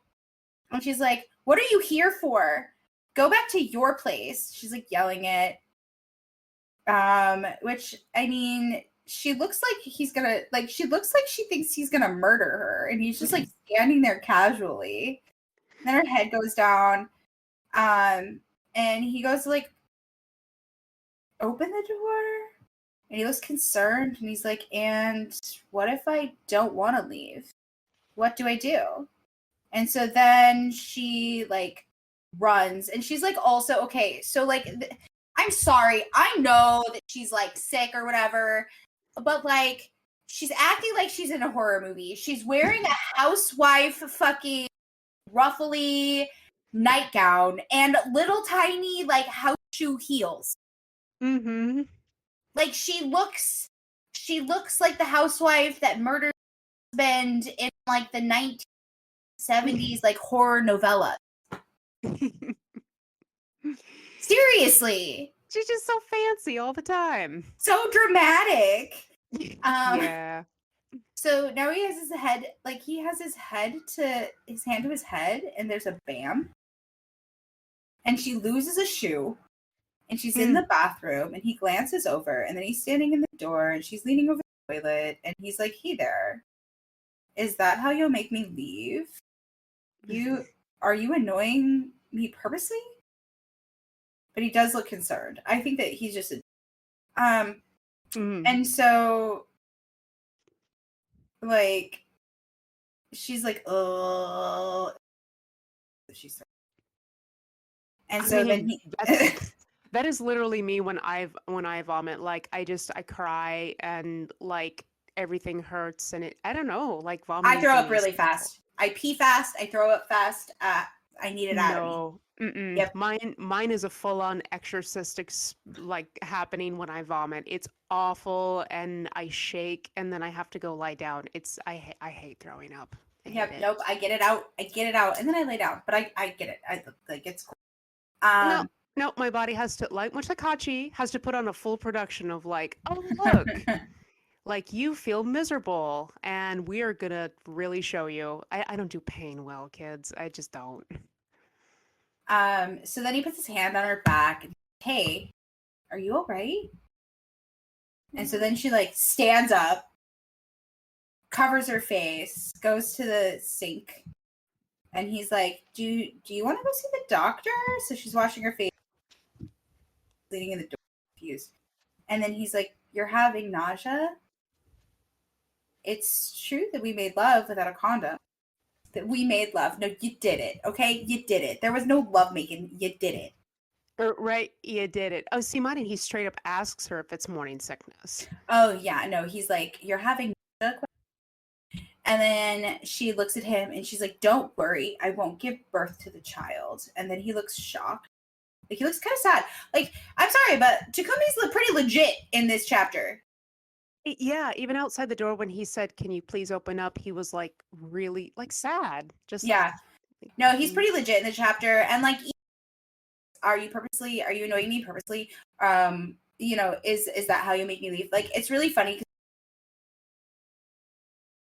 And she's like, what are you here for? Go back to your place. She's like yelling it. Which, I mean, she looks like she looks like she thinks he's gonna murder her. And he's just like standing there casually. Then her head goes down. And he goes to like open the door. And he looks concerned. And he's like, and what if I don't want to leave? What do I do? And so then she like runs, and she's like also okay. So like, I'm sorry, I know that she's like sick or whatever, but like she's acting like she's in a horror movie. She's wearing a housewife fucking ruffly nightgown and little tiny like house shoe heels. Mm-hmm. Like she looks like the housewife that murdered her husband in like the 1970s like horror novella. Seriously. She's just so fancy all the time. So dramatic. Yeah. So now he has his head, like he has his hand to his head, and there's a bam. And she loses a shoe. And she's in the bathroom, and he glances over, and then he's standing in the door, and she's leaning over the toilet, and he's like, hey there. Is that how you'll make me leave? Are you annoying me purposely? But he does look concerned. I think that he's just and so like she's like, oh, she's and so then he that is literally me when I vomit. Like I cry and like everything hurts, and I don't know, like vomiting. I throw up really fast. I pee fast. I throw up fast. I need it out of me. Yep. Mine is a full-on exorcistic like happening when I vomit. It's awful, and I shake, and then I have to go lie down. I hate throwing up. Nope. I get it out, and then I lay down. But I get it. I like it's cool. No, my body has to, like much like Hachi, has to put on a full production of like, oh look. Like, you feel miserable, and we are gonna really show you. I don't do pain well, kids. I just don't. So then he puts his hand on her back and, hey, are you all right? And so then she like stands up, covers her face, goes to the sink, and he's like, do you want to go see the doctor? So she's washing her face, leaning in the door, confused. And then he's like, you're having nausea? It's true that we made love without a condom. That we made love. No, you did it. Okay, you did it. There was no love making. You did it. Right, you did it. Oh, see, mine, he straight up asks her if it's morning sickness. Oh yeah, no, he's like, you're having. And then she looks at him and she's like, don't worry, I won't give birth to the child. And then he looks shocked. Like he looks kind of sad. Like, I'm sorry, but Takumi's pretty legit in this chapter. Yeah, even outside the door when he said, can you please open up, he was like really like sad. Just yeah. No, he's pretty legit in the chapter. And like, are you annoying me purposely? You know, is that how you make me leave? Like, it's really funny.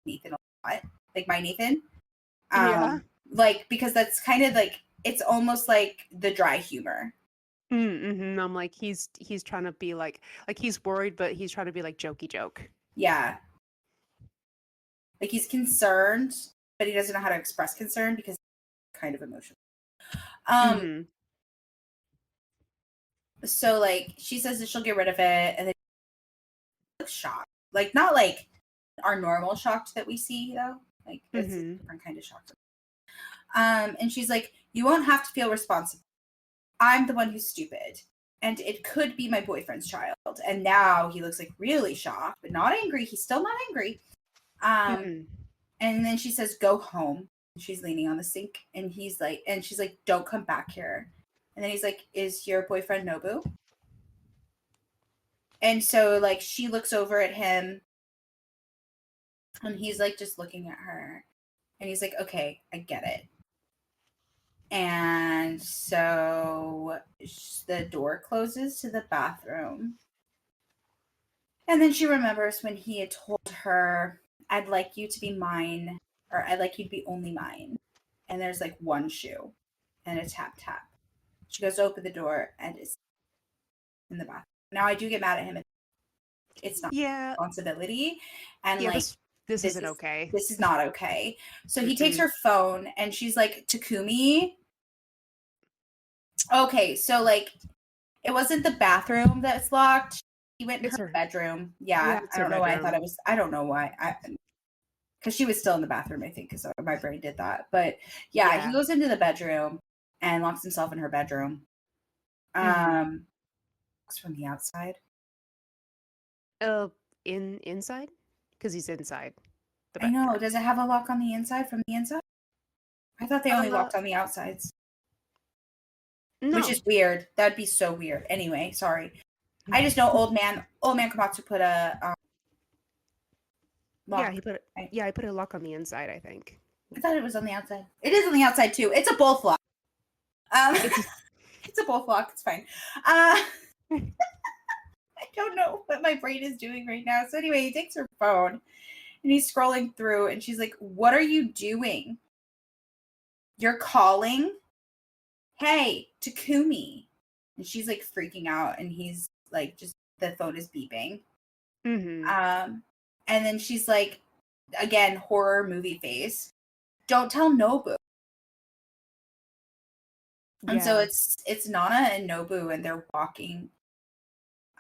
Nathan a lot, like my Nathan. Yeah. Like, because that's kind of like, it's almost like the dry humor. Mm-hmm. I'm like, he's trying to be like he's worried, but he's trying to be like jokey joke. Yeah. Like he's concerned, but he doesn't know how to express concern because it's kind of emotional. So like she says that she'll get rid of it, and then he looks shocked. Like not like our normal shocked that we see though. Like it's a different kind of shock. And she's like, you won't have to feel responsible. I'm the one who's stupid. And it could be my boyfriend's child. And now he looks like really shocked, but not angry. He's still not angry. And then she says, go home. She's leaning on the sink, and she's like, don't come back here. And then he's like, is your boyfriend Nobu? And so like she looks over at him, and he's like just looking at her. And he's like, okay, I get it. And so the door closes to the bathroom. And then she remembers when he had told her, I'd like you to be mine, or I'd like you to be only mine. And there's like one shoe and a tap tap. She goes to open the door and is in the bathroom. Now I do get mad at him. It's not responsibility. And like this isn't okay. This is not okay. So he takes her phone and she's like, Takumi. Okay, so like it wasn't the bathroom that's locked. He went in her bedroom. Yeah, I don't know why I thought it was. I don't know why. Because she was still in the bathroom, I think, because my brain did that. But yeah, he goes into the bedroom and locks himself in her bedroom. Looks from the outside. Inside? Because he's inside. I know. Does it have a lock on the inside from the inside? I thought they only locked on the outsides. No. Which is weird. That'd be so weird. Anyway, sorry. I just know old man Komatsu put a lock. Yeah, he put a lock on the inside, I think. I thought it was on the outside. It is on the outside too. It's a both lock. It's a both lock. It's fine. I don't know what my brain is doing right now. So anyway, he takes her phone and he's scrolling through and she's like, what are you doing? You're calling? Hey, Takumi. And she's like freaking out and he's like, just the phone is beeping. And then she's like, again, horror movie face. Don't tell Nobu. And so it's Nana and Nobu and they're walking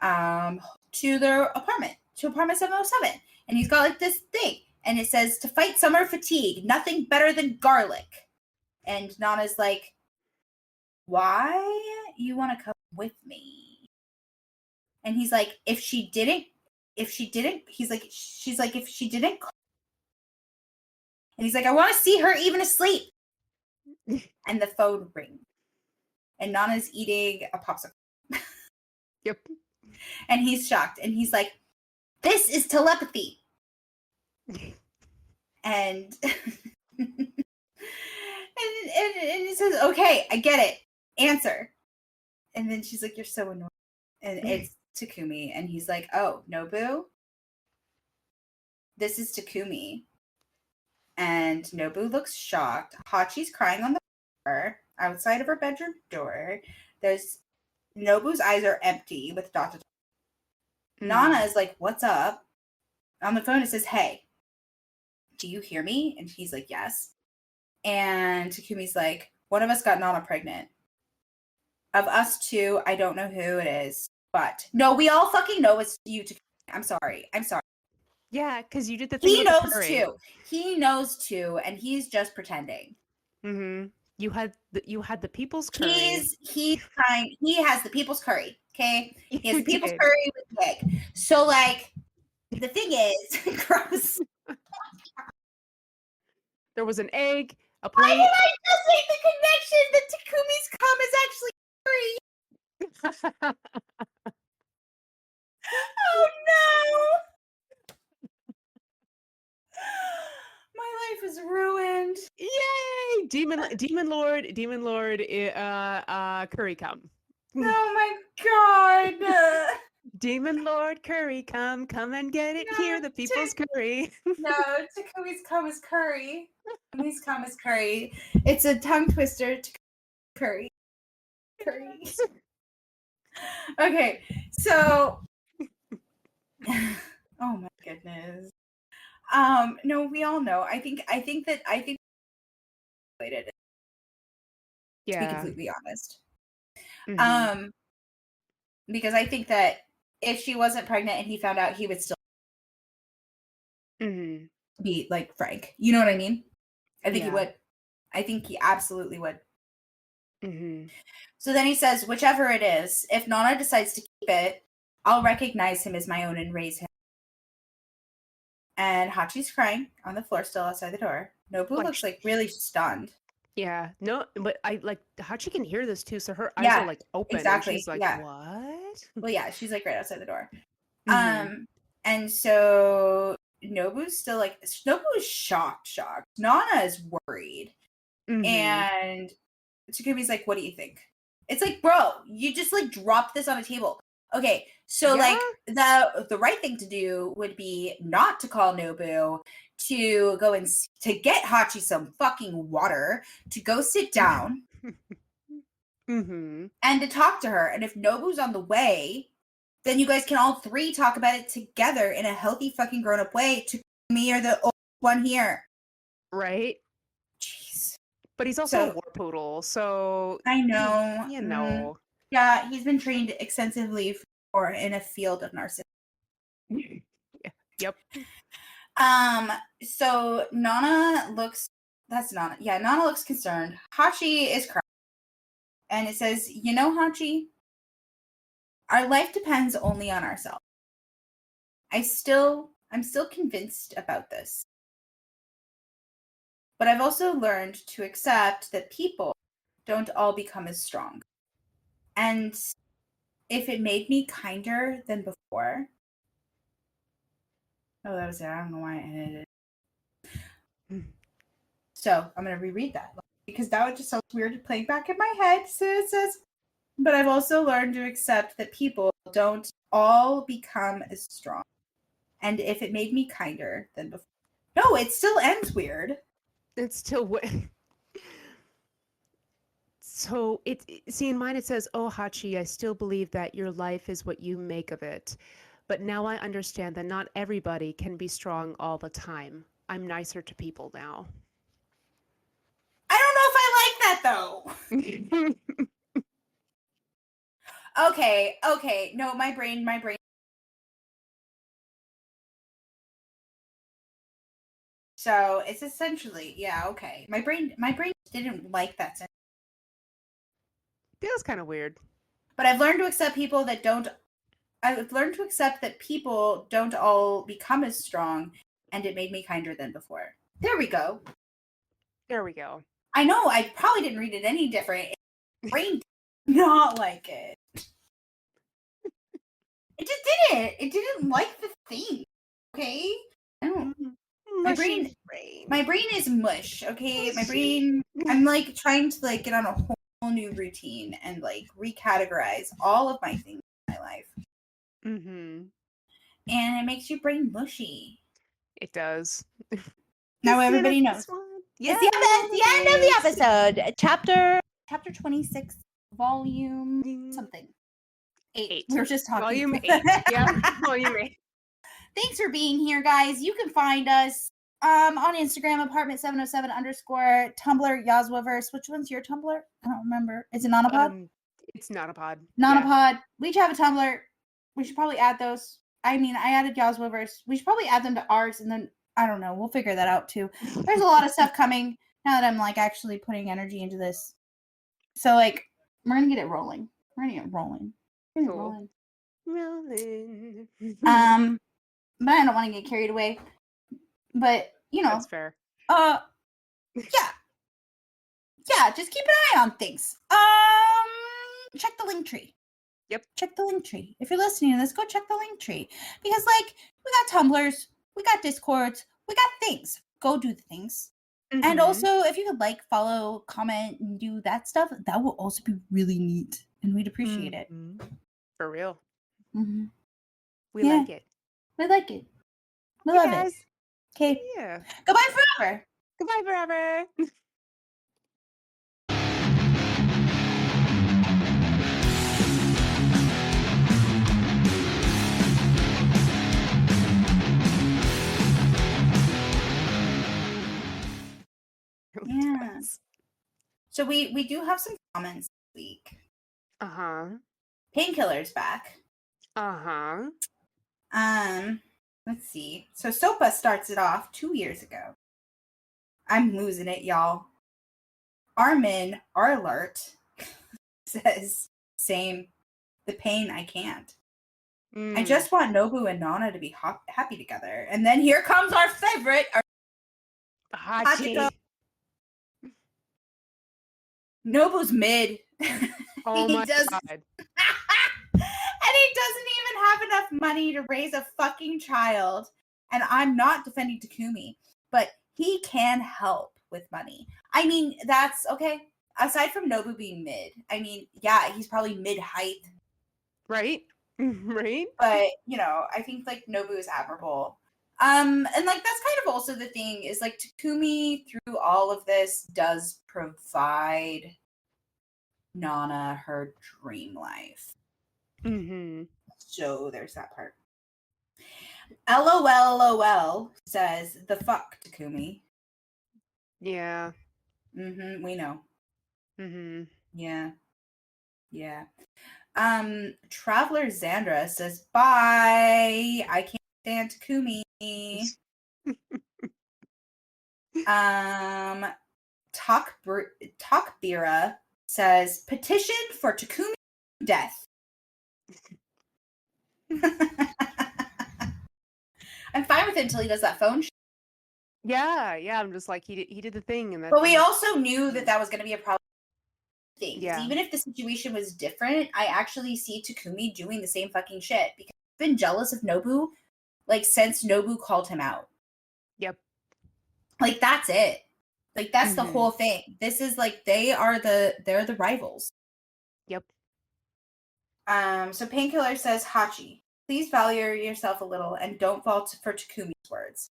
to their apartment, to apartment 707. And he's got like this thing and it says, to fight summer fatigue, nothing better than garlic. And Nana's like, why you want to come with me? And he's like, if she didn't, he's like, she's like, if she didn't. And he's like, I want to see her even asleep. And the phone rings. And Nana's eating a popsicle. Yep. And he's shocked. And he's like, this is telepathy. And and he says, okay, I get it. Answer. And then she's like, you're so annoying. And it's Takumi. And he's like, oh, Nobu? This is Takumi. And Nobu looks shocked. Hachi's crying on the floor outside of her bedroom door. There's Nobu's eyes are empty with dot to dot. Nana is like, what's up? On the phone it says, hey, do you hear me? And he's like, yes. And Takumi's like, one of us got Nana pregnant. Of us two, I don't know who it is. But no, we all fucking know it's you, Takumi. I'm sorry. Yeah, because you did the thing. He knows too. He knows too, and he's just pretending. You had the people's curry. He's trying. He has the people's curry. Okay, he has the people's curry with pig. So like, the thing is, gross. There was an egg, a plate. Why did I just make the connection that Takumi's cum is actually curry? Oh no! My life is ruined. Yay! Demon Lord, curry cum. Oh my god! Demon Lord curry cum, come and get it here, the people's curry. No, Takumi's cum is curry. Takumi's cum is curry. It's a tongue twister to curry. Curry. Okay, so oh my goodness. No, we all know. I think related. To be completely honest. Because I think that if she wasn't pregnant and he found out, he would still be like Frank. You know what I mean? I think he would. I think he absolutely would. So then he says, whichever it is, if Nana decides to keep it, I'll recognize him as my own and raise him. And Hachi's crying on the floor still outside the door. Nobu looks like really stunned. Yeah, no, but I like Hachi can hear this too, so her eyes are like open. Exactly. And she's like, what? Well, yeah, she's like right outside the door. And so Nobu's still like, Nobu is shocked. Nana is worried. And Takumi's like, what do you think? It's like, bro, you just like dropped this on a table. Okay, so like the right thing to do would be not to call Nobu, to go and to get Hachi some fucking water, to go sit down and to talk to her. And if Nobu's on the way, then you guys can all three talk about it together in a healthy fucking grown-up way. Takumi are the old one here. Right? Jeez. But he's also a war poodle, so I know. You know. Yeah, he's been trained extensively for in a field of narcissism. Yep. So Nana looks, that's Nana. Yeah, Nana looks concerned. Hachi is crying. And it says, you know, Hachi, our life depends only on ourselves. I'm still convinced about this. But I've also learned to accept that people don't all become as strong. And if it made me kinder than before. Oh, that was it. I don't know why I edited it. So I'm going to reread that because that would just sound weird playing back in my head. So it says, but I've also learned to accept that people don't all become as strong. And if it made me kinder than before. No, it still ends weird. It's still so see, in mine it says, oh Hachi, I still believe that your life is what you make of it, but now I understand that not everybody can be strong all the time. I'm nicer to people now. I don't know if I like that though. Okay, no, my brain so it's essentially, yeah, okay. My brain didn't like that sentence. That was kind of weird. But I've learned to accept people that don't all become as strong, and it made me kinder than before. There we go. I know, I probably didn't read it any different. My brain did not like it. It just didn't. It didn't like the thing. Okay? I don't. My brain is mush. Okay, my brain. I'm like trying to like get on a whole new routine and like recategorize all of my things in my life. And it makes your brain mushy. It does. Now everybody knows. Yeah. It's the end of the episode. Chapter 26, volume something. 8. We were just talking. Volume 8. Yeah, volume 8. Thanks for being here, guys. You can find us on Instagram, apartment707 _ Tumblr, Yazwaverse. Which one's your Tumblr? I don't remember. Is it Nanopod? It's Nanopod. Nanopod. Yeah. We each have a Tumblr. We should probably add those. I mean, I added Yazwaverse. We should probably add them to ours, and then I don't know. We'll figure that out too. There's a lot of stuff coming now that I'm like actually putting energy into this. So like, we're gonna get it rolling. Rolling. But I don't want to get carried away. But you know, that's fair. Yeah, just keep an eye on things. Check the link tree. Yep. Check the link tree. If you're listening to this, go check the link tree. Because like we got Tumblrs, we got Discords, we got things. Go do the things. And also if you could like, follow, comment, and do that stuff, that will also be really neat. And we'd appreciate it. For real. We like it. We like it. We love it. Okay. Yeah. Goodbye forever. Goodbye forever. Yeah. So we do have some comments this week. Painkiller's back. Let's see. So Sopa starts it off 2 years ago. I'm losing it, y'all. Armin Arlert says, same. The pain I can't. I just want Nobu and Nana to be happy together. And then here comes our favorite, Hachi. Nobu's mid. Oh my god. And he doesn't even have enough money to raise a fucking child. And I'm not defending Takumi, but he can help with money. I mean, that's okay. Aside from Nobu being mid, I mean, yeah, he's probably mid-height. Right? Right? But, you know, I think, like, Nobu is admirable. And, like, that's kind of also the thing is, like, Takumi, through all of this, does provide Nana her dream life. Mm-hmm. So there's that part. LOL says, the fuck, Takumi. Yeah. Mm-hmm, we know. Mm-hmm. Yeah. Yeah. Traveler Xandra says, bye. I can't stand Takumi. Talkbira says, petition for Takumi death. I'm fine with it until he does that phone shit. Yeah, I'm just like he did the thing, and But we also knew that was going to be a problem. Things. Yeah. Even if the situation was different, I actually see Takumi doing the same fucking shit because he's been jealous of Nobu, like, since Nobu called him out. Yep. Like, that's it. Like, that's the whole thing. This is like they're the rivals. Yep. So Painkiller says, Hachi, please value yourself a little and don't fall for Takumi's words.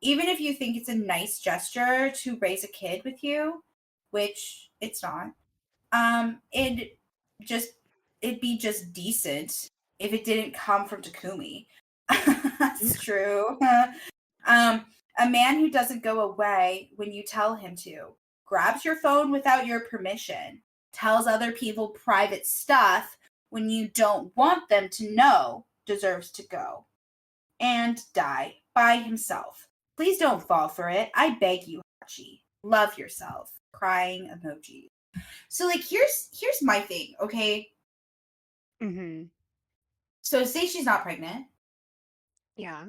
Even if you think it's a nice gesture to raise a kid with you, which it's not, it'd be just decent if it didn't come from Takumi. That's true. A man who doesn't go away when you tell him to, grabs your phone without your permission, tells other people private stuff when you don't want them to know, deserves to go and die by himself. Please don't fall for it. I beg you, Hachi. Love yourself. Crying emoji. So, like, here's my thing, okay? Mm-hmm. So say she's not pregnant. Yeah.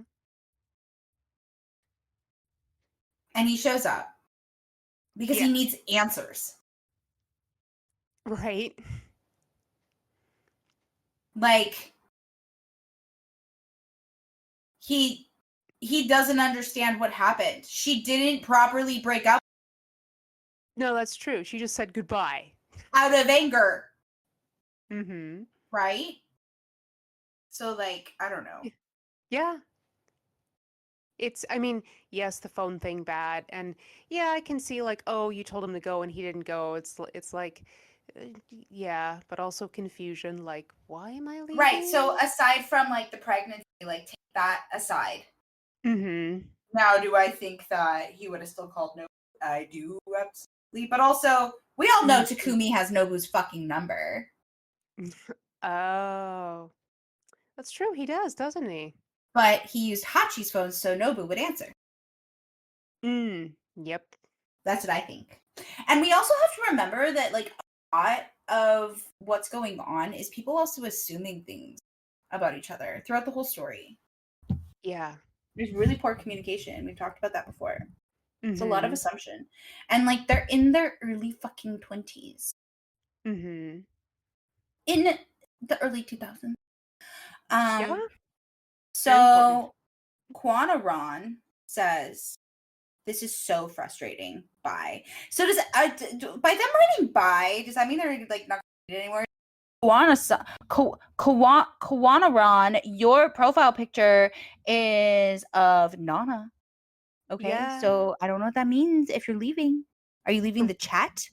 And he shows up because he needs answers. Right. Like, he doesn't understand what happened. She didn't properly break up. No, that's true. She just said goodbye. Out of anger. Mm-hmm. Right? So, like, I don't know. Yeah. I mean, yes, the phone thing bad. And yeah, I can see like, oh, you told him to go and he didn't go. It's like, yeah, but also confusion. Like, why am I leaving? Right. So aside from like the pregnancy, like take that aside. Mm-hmm. Now, do I think that he would have still called Nobu? I do, absolutely. But also, we all know Takumi has Nobu's fucking number. Oh. That's true. He does, doesn't he? But he used Hachi's phone so Nobu would answer. Yep. That's what I think. And we also have to remember that, like, a lot of what's going on is people also assuming things about each other throughout the whole story. Yeah. There's really poor communication. We've talked about that before. It's a lot of assumption. And, like, they're in their early fucking 20s. Mm-hmm. In the early 2000s. Yeah. So, Quanaron says, this is so frustrating. Bye. So does by them writing bye, does that mean they're like not going to read it anymore? Quanaron, your profile picture is of Nana. Okay, Yeah. so I don't know what that means. If you're leaving, are you leaving the chat?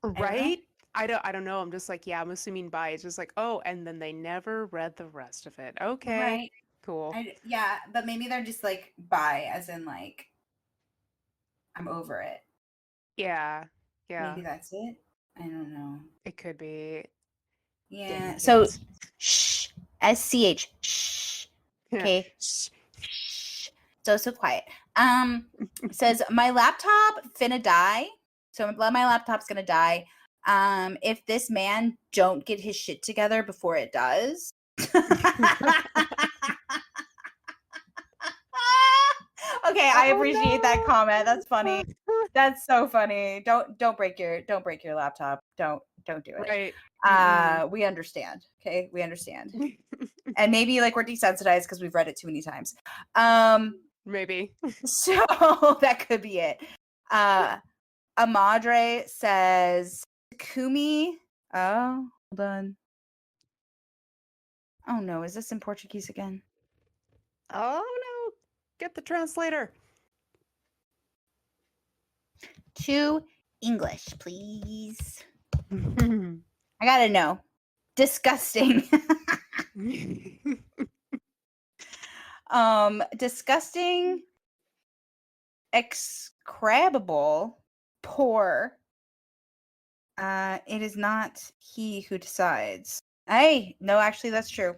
Right? I don't know. I'm just like, yeah, I'm assuming bye. It's just like, oh, and then they never read the rest of it. Okay. Right. Cool. Yeah, but maybe they're just like bye, as in like I'm over it. Yeah. Yeah. Maybe that's it. I don't know. It could be. Yeah. So shh. SCH. Shh. Okay. Shh. So quiet. Says my laptop finna die. So my laptop's gonna die. If this man don't get his shit together before it does. Okay, I appreciate that comment. That's funny. That's so funny. Don't break your laptop. Don't do it. Right. We understand. Okay, we understand. And maybe like we're desensitized because we've read it too many times. Maybe. So that could be it. Amadre says Takumi. Oh, hold on. Oh no, is this in Portuguese again? Oh no. Get the translator. To English, please. I gotta know. Disgusting. Disgusting, execrable, poor. It is not he who decides. Hey, no, actually, that's true.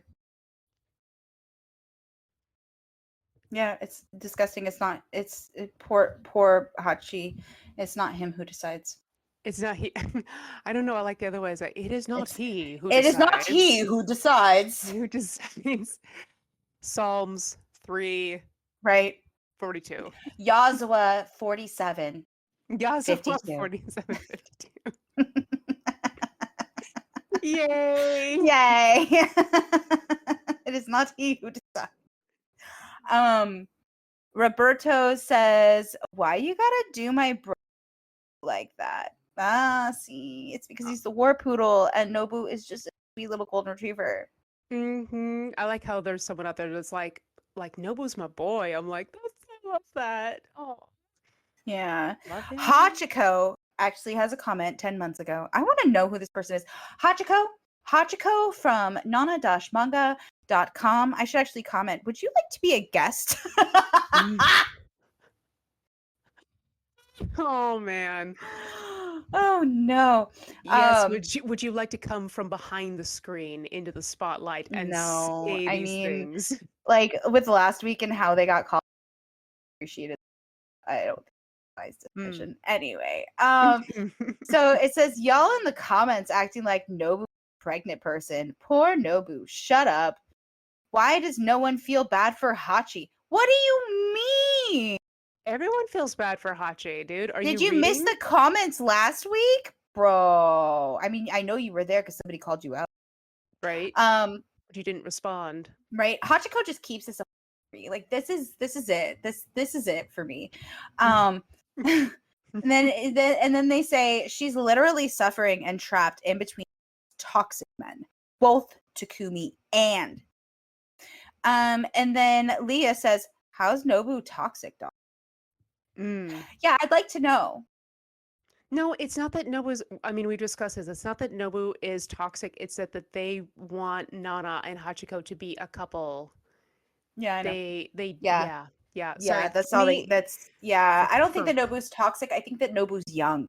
Yeah, it's disgusting. It's not. It's poor Hachi. It's not him who decides. It's not he. I don't know. I like the other ways. It is not he who It decides. is not he who decides. Who decides. Psalms 3, Right. 42. Yahzua 47. Yahzua 52. 47, 52. Yay! Yay! It is not he who decides. Roberto says, "Why you gotta do my bro like that?" See, it's because he's the war poodle, and Nobu is just a sweet little golden retriever. I like how there's someone out there that's like Nobu's my boy. I'm like, I love that. Oh, Yeah. love him. Hachiko actually has a comment 10 months ago. I want to know who this person is. Hachiko from nana-manga.com. I should actually comment. Would you like to be a guest? Oh man. Oh no. Yes, would you like to come from behind the screen into the spotlight and No, say I these mean, things? like with last week and how they got called, appreciated. I don't think wise decision. Anyway, so it says y'all in the comments acting like Nobu pregnant person. Poor Nobu. Shut up. Why does no one feel bad for Hachi? What do you mean? Everyone feels bad for Hachi, dude. Did you miss the comments last week? Bro. I mean, I know you were there because somebody called you out. Right. But you didn't respond. Right. Hachiko just keeps this up for me. Like this is it. This is it for me. And then they say she's literally suffering and trapped in between toxic men, both Takumi and. And then Leah says, "How's Nobu toxic, dog?" Yeah, I'd like to know. No, it's not that Nobu's. I mean, we discussed this. It's not that Nobu is toxic. It's that they want Nana and Hachiko to be a couple. Yeah, I know. Yeah. Yeah, Sorry, that's all. I don't think that Nobu's toxic. I think that Nobu's young.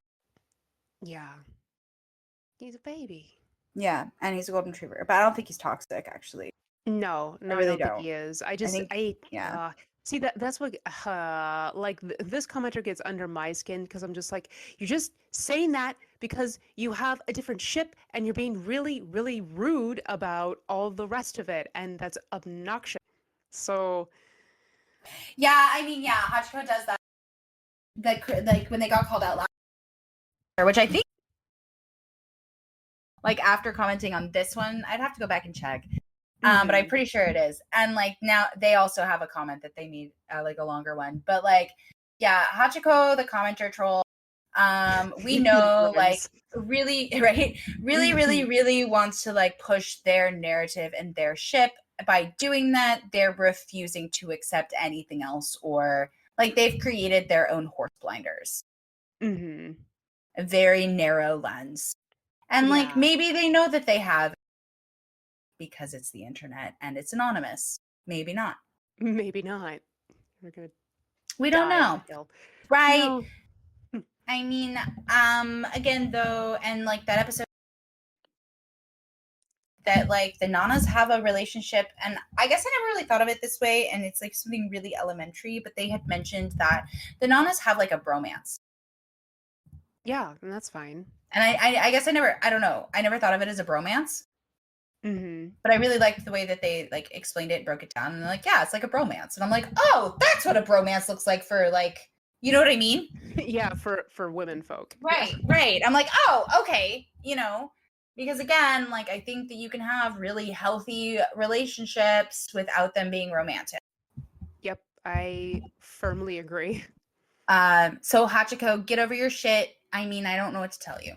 Yeah, he's a baby. Yeah, and he's a golden retriever, but I don't think he's toxic. Actually, no, I really don't think he is. See that's what this commenter gets under my skin because I'm just like, you're just saying that because you have a different ship and you're being really, really rude about all the rest of it, and that's obnoxious. So, yeah, I mean, yeah, Hachiko does that. Like when they got called out last year, which I think, like after commenting on this one, I'd have to go back and check. But I'm pretty sure it is. And like now they also have a comment that they need like a longer one. But like, yeah, Hachiko, the commenter troll, we know like really, right? Really, really, really wants to like push their narrative and their ship. By doing that, they're refusing to accept anything else, or like they've created their own horse blinders. A very narrow lens. And like maybe they know that they have because it's the internet and it's anonymous. Maybe not. Maybe not. We're gonna. We don't know. Right. No. I mean, again though, and like that episode that like the Nanas have a relationship, and I guess I never really thought of it this way, and it's like something really elementary, but they had mentioned that the Nanas have like a bromance. Yeah, and that's fine. And I guess I never thought of it as a bromance. But I really liked the way that they like explained it, broke it down, and they're like, yeah, it's like a bromance. And I'm like, oh, that's what a bromance looks like for like, you know what I mean? Yeah, for women folk. Right, yeah. Right. I'm like, oh, okay, you know, because again, like I think that you can have really healthy relationships without them being romantic. Yep, I firmly agree. So Hachiko, get over your shit. I mean, I don't know what to tell you.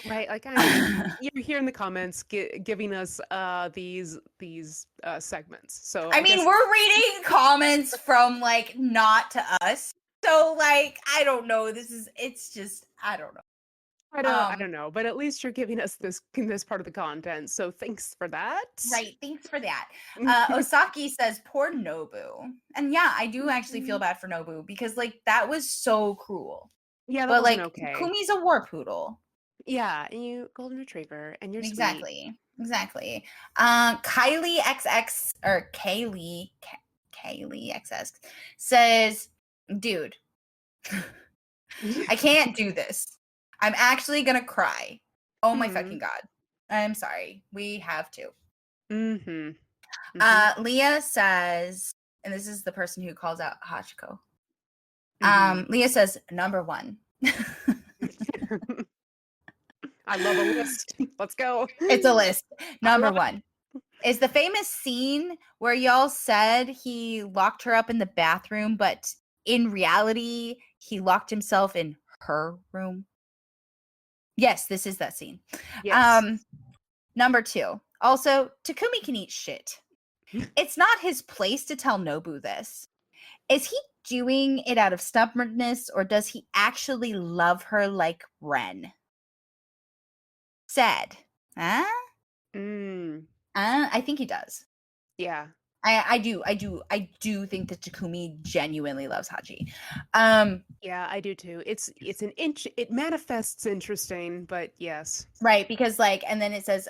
Right, like I mean, you're here in the comments giving us these segments. So I I mean, guess we're reading comments from like not to us. So like, I don't know. It's just I don't know. I don't know, but at least you're giving us this part of the content. So thanks for that. Right. Thanks for that. Osaki says, poor Nobu. And yeah, I do actually feel bad for Nobu because like that was so cruel. Yeah, that But wasn't like okay. Kumi's a war poodle. Yeah, and you golden retriever, and you're Exactly. Kylie XX or Kaylee XX says, dude, sweet. I can't do this. I'm actually gonna cry. Oh my Mhm. fucking god. I'm sorry. We have to. Mhm. Mhm. Leah says, and this is the person who calls out Hachiko. Mhm. Leah says, number 1. I love a list. Let's go. It's a list. I Number love it. 1 is the famous scene where y'all said he locked her up in the bathroom, but in reality, he locked himself in her room. Yes, this is that scene. Yes. Number 2. Also, Takumi can eat shit. It's not his place to tell Nobu this. Is he doing it out of stubbornness or does he actually love her like Ren? Sad. Huh? Mm. I think he does. Yeah. I do think that Takumi genuinely loves Hachi. Yeah, I do too. It's an inch. It manifests interesting, but yes. Right, because like, and then it says,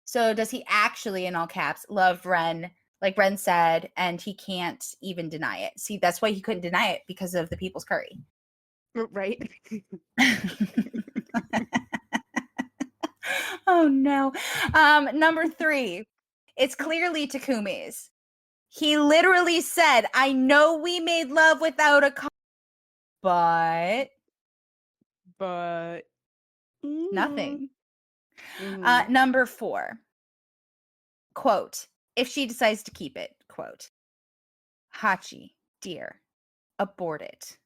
so does he actually, in all caps, love Ren? Like Ren said, and he can't even deny it. See, that's why he couldn't deny it because of the people's curry. Right. Oh no. Number 3. It's clearly Takumi's. He literally said, I know we made love without a but nothing. Number 4. Quote, if she decides to keep it, quote, Hachi, dear, abort it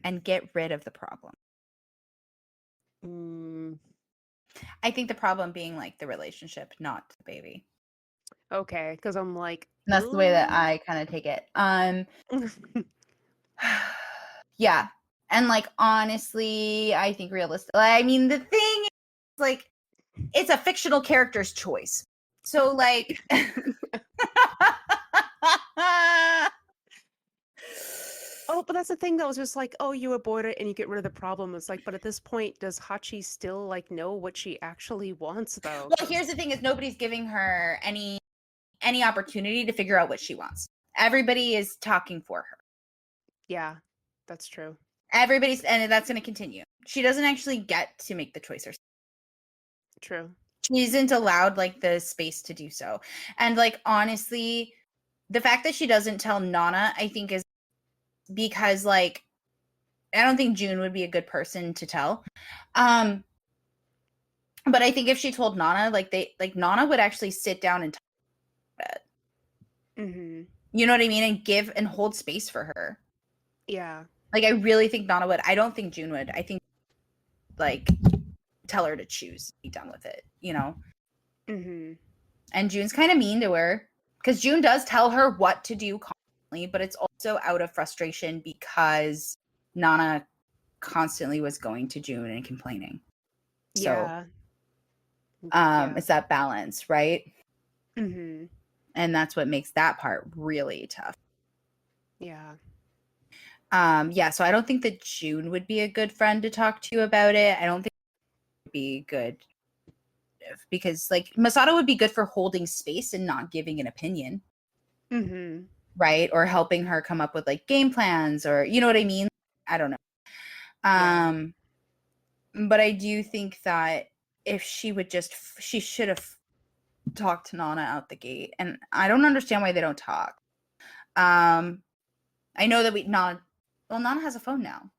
and get rid of the problem. I think the problem being like the relationship, not the baby. Okay, because I'm like, And that's the way that I kind of take it. Yeah. And like honestly, I think realistic. I mean, the thing is like it's a fictional character's choice. So like Oh, but that's the thing that was just like, oh, you abort it and you get rid of the problem. It's like, but at this point, does Hachi still like know what she actually wants though? Well, here's the thing is nobody's giving her any opportunity to figure out what she wants. Everybody is talking for her. Yeah, that's true. Everybody's, and that's going to continue. She doesn't actually get to make the choice herself. True. She isn't allowed like the space to do so. And like honestly, the fact that she doesn't tell Nana, I think is because like I don't think June would be a good person to tell. But I think if she told Nana, like Nana would actually sit down and talk about it. Mm-hmm. You know what I mean? And give and hold space for her. Yeah. Like I really think Nana would. I don't think June would. I think like tell her to choose, be done with it, you know? Mm-hmm. And June's kind of mean to her because June does tell her what to do constantly, but it's also out of frustration because Nana constantly was going to June and complaining. So it's that balance, right? Mm-hmm. And that's what makes that part really tough. Yeah. So I don't think that June would be a good friend to talk to about it. I don't think it would be good because like Masato would be good for holding space and not giving an opinion. Mm-hmm. Right? Or helping her come up with like game plans or you know what I mean? I don't know. But I do think that if she would just she should have talked to Nana out the gate. And I don't understand why they don't talk. I know that Nana has a phone now.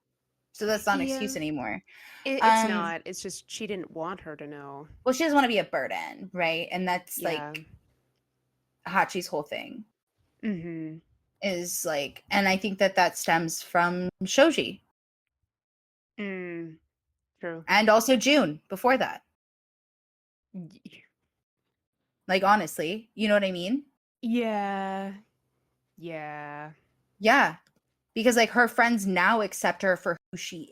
So that's not an excuse anymore. It's not. It's just she didn't want her to know. Well, she doesn't want to be a burden, right? And that's like Hachi's whole thing. Mm-hmm. is like, and I think that stems from Shoji. True. And also June before that. Like, honestly, you know what I mean? Yeah. Yeah. Yeah. Because like her friends now accept her for who she is,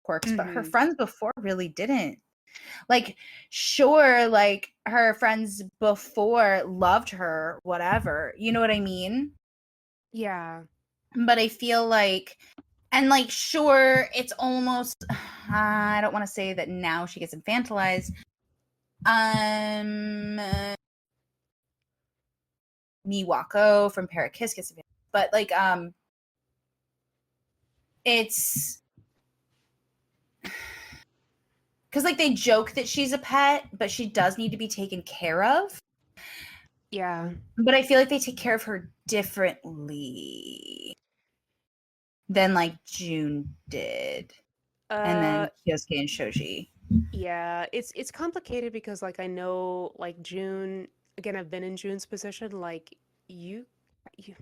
quirks, but her friends before really didn't. Like, sure, like her friends before loved her, whatever. You know what I mean? Yeah. But I feel like, and like, sure, it's almost, I don't want to say that now she gets infantilized. Miwako from Parakiss gets infantilized. But like, it's because like they joke that she's a pet, but she does need to be taken care of. Yeah. But I feel like they take care of her differently than like June did. And then Kyosuke and Shoji. Yeah, it's complicated because like I know like June, again, I've been in June's position, like you you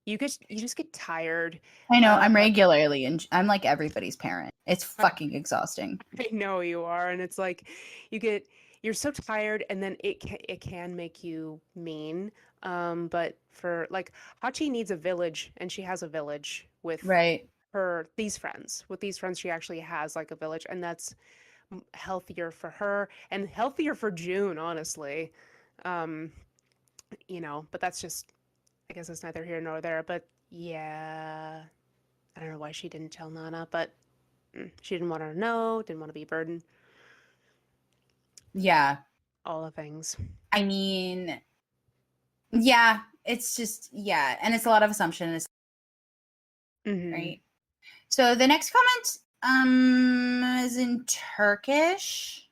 you just get tired. I know, I'm regularly, and I'm like everybody's parent. It's fucking exhausting. I know you are, and it's like you're so tired, and then it can make you mean. But for like Hachi needs a village, and she has a village with Right. these friends. With these friends, she actually has like a village, and that's healthier for her and healthier for June, honestly. You know, but that's just, I guess it's neither here nor there. But yeah, I don't know why she didn't tell Nana, but she didn't want her to know, didn't want to be a burden. Yeah. All the things. I mean, yeah, it's just, yeah. And it's a lot of assumptions, right? So the next comment is in Turkish.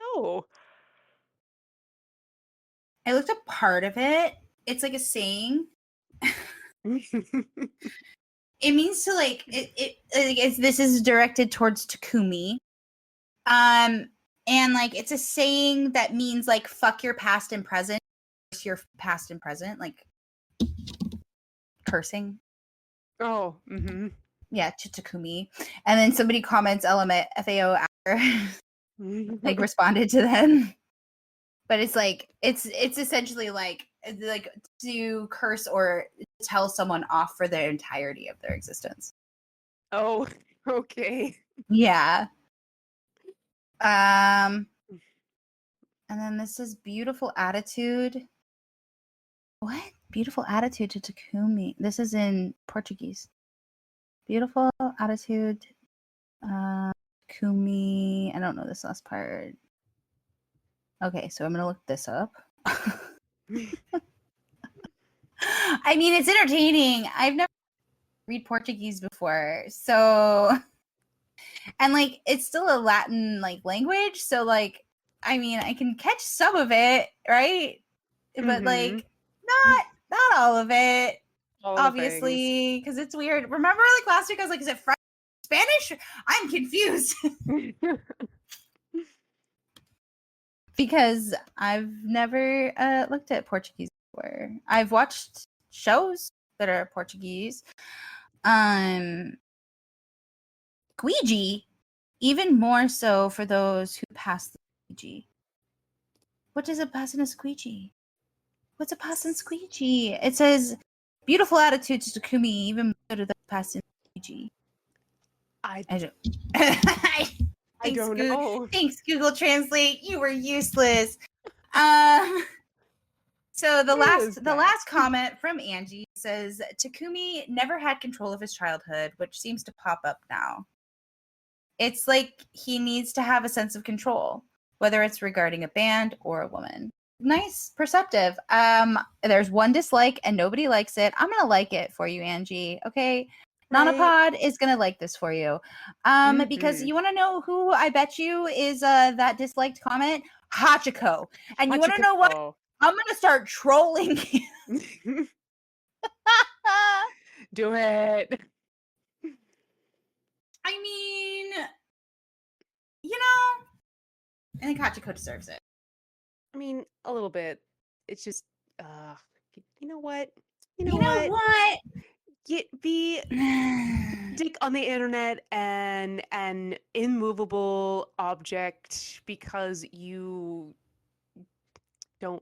Oh. I looked up part of it. It's like a saying. It means to like this is directed towards Takumi. And like it's a saying that means like fuck your past and present, your past and present, like cursing. Oh, Yeah, to Takumi. And then somebody comments element FAO after like responded to them. But it's like it's essentially like to curse or tell someone off for the entirety of their existence. Oh, okay. Yeah. And then this is beautiful attitude. What? Beautiful attitude to Takumi. This is in Portuguese. Beautiful attitude. Takumi. I don't know this last part. Okay, so I'm gonna look this up. I mean, it's entertaining. I've never read Portuguese before, so and like it's still a Latin like language, so like I mean, I can catch some of it, right? But like not all of it, All obviously, because it's weird. Remember, like last week, I was like, "Is it French, Spanish?" I'm confused because I've never looked at Portuguese before. I've watched shows that are Portuguese. Squeegee, even more so for those who pass the squeegee. What does a pass in a squeegee? What's a pass in squeegee? It says beautiful attitude to Takumi, even more so to the pass in squeegee. I don't. I don't know. Thanks, Google Translate. You were useless. So the last comment from Angie says Takumi never had control of his childhood, which seems to pop up now. It's like he needs to have a sense of control, whether it's regarding a band or a woman. Nice, perceptive. There's one dislike and nobody likes it. I'm gonna like it for you, Angie. Okay. Right. Nanopod is gonna like this for you. Because you wanna know who I bet you is that disliked comment? Hachiko. And you wanna know what? I'm gonna start trolling him. Do it. I mean, you know, I think Hachiko deserves it. I mean, a little bit. It's just, you know what? You know You know what? what? Be dick on the internet and an immovable object because you don't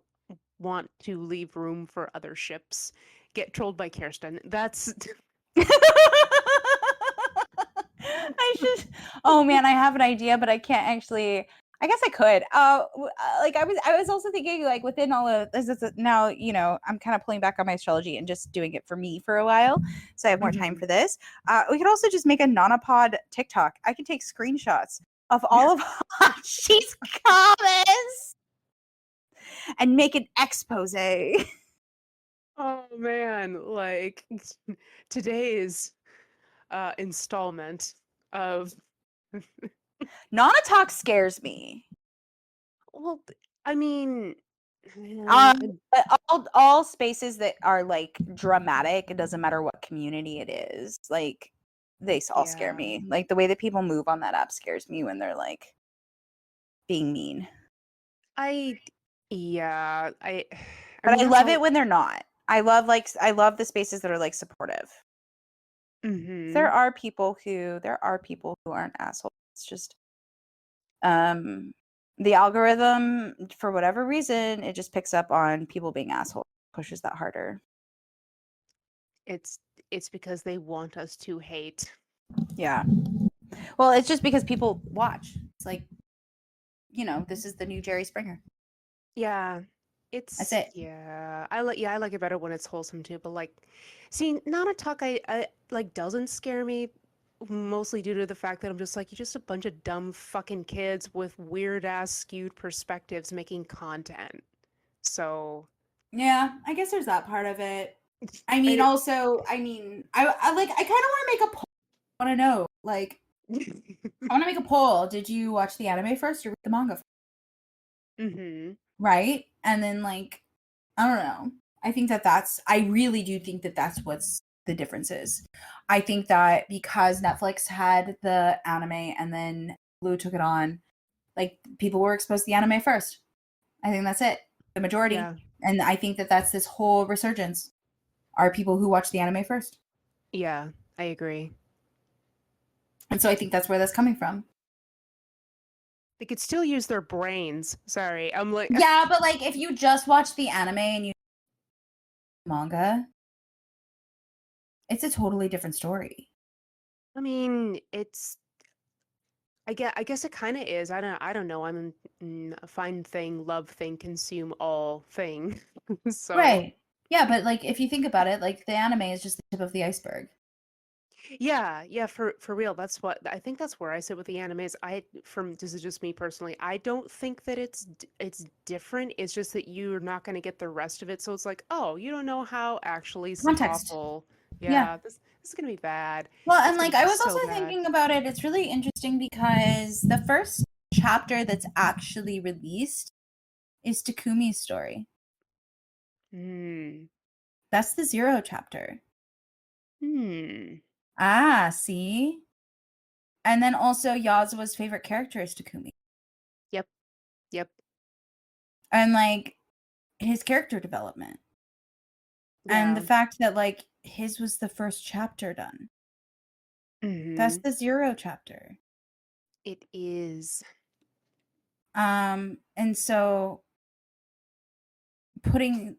want to leave room for other ships. Get trolled by Kirsten. That's I should. Oh man, I have an idea, but I can't actually. I guess I could. Like I was also thinking like within all of this is now, you know, I'm kind of pulling back on my astrology and just doing it for me for a while, so I have more time Mhm. for this. We could also just make a Nanopod TikTok. I can take screenshots of all of Hachi's comments and make an expose. Oh man, like today's installment of Nana talk scares me. well, I mean, All spaces that are like dramatic, it doesn't matter what community it is. Like they all scare yeah. me. Like the way that people move on that app scares me when they're like being mean. I yeah, I But mean I that's love it all when they're not. I love the spaces that are like supportive. mhm. There are people who aren't assholes. It's just um the algorithm for whatever reason, it just picks up on people being assholes, pushes that harder. It's it's because they want us to hate. Yeah. Well, it's just because people watch. It's like, you know, this is the new Jerry Springer. Yeah. That's It's it. I like it better when it's wholesome too, but like see, Nana Talk I like doesn't scare me mostly due to the fact that I'm just like you're just a bunch of dumb fucking kids with weird ass skewed perspectives making content. So Yeah, I guess there's that part of it. I mean, I also, I like, I kind of want to make a poll. I want to know, like, I want to make a poll. Did you watch the anime first or read the manga first? Mhm. Right? And then, like, I don't know. I really do think that that's what's the difference is. I think that because Netflix had the anime and then Blue took it on, like, people were exposed to the anime first. I think that's it. The majority. Yeah. And I think that that's this whole resurgence are people who watch the anime first. Yeah, I agree. And so I think that's where that's coming from. They could still use their brains. Sorry. I'm like Yeah, but like if you just watch the anime and you manga, it's a totally different story. I mean, it's I guess it kind of is. I don't know. I'm a find thing, love thing, consume all thing. So, Right. Yeah, but like if you think about it, like the anime is just the tip of the iceberg. yeah, for real. That's what I think that's where I sit with the animes. This is just me personally. I don't think that it's different. It's just that you're not going to get the rest of it. So it's like, "Oh, you don't know how actually Context. awful. Yeah. Yeah, this is going to be bad. Well, It's and going like to I be was so also bad." thinking about it. It's really interesting because the first chapter that's actually released is Takumi's story. Hmm. That's the 0 chapter. Hmm. Ah, see? And then also Yazawa's favorite character is Takumi. Yep. Yep. And like his character development. And the Yeah. fact that like his was the first chapter done. That's Mhm. the 0 chapter. It is. And so putting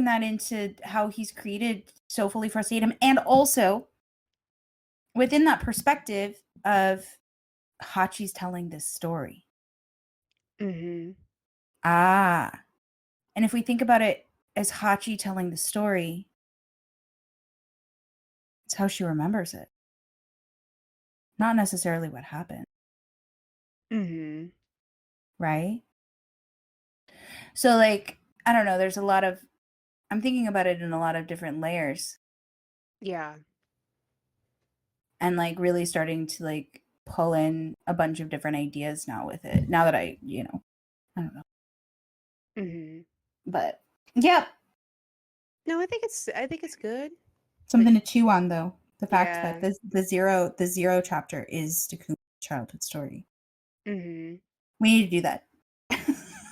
that into how he's created so fully frustrated him, and also within that perspective of Hachi's telling this story. Mhm. Ah. And if we think about it as Hachi telling the story, it's how she remembers it. Not necessarily what happened, Mhm. right? So like, I don't know, there's a lot of I'm thinking about it in a lot of different layers Yeah. and like really starting to like pull in a bunch of different ideas now with it. Now that I don't know. Mhm. But yep, No, I think it's good. Like, something to chew on though. The fact that yeah. the zero chapter is Takumi's childhood story. Mhm. We need to do that.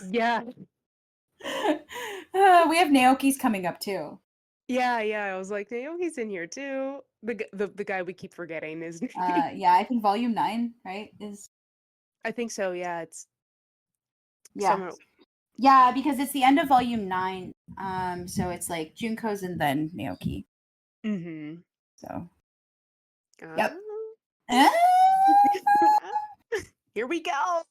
Yeah. We have Naoki's coming up too. Yeah, I was like, Naomi's in here too. The guy we keep forgetting is. Yeah, I think volume 9, right? Is I think so. Yeah, it's yeah. summer. Yeah, because it's the end of volume 9. So it's like Junko's and then Naoki. Mm-hmm. So Uh, yep. Ah! Here we go.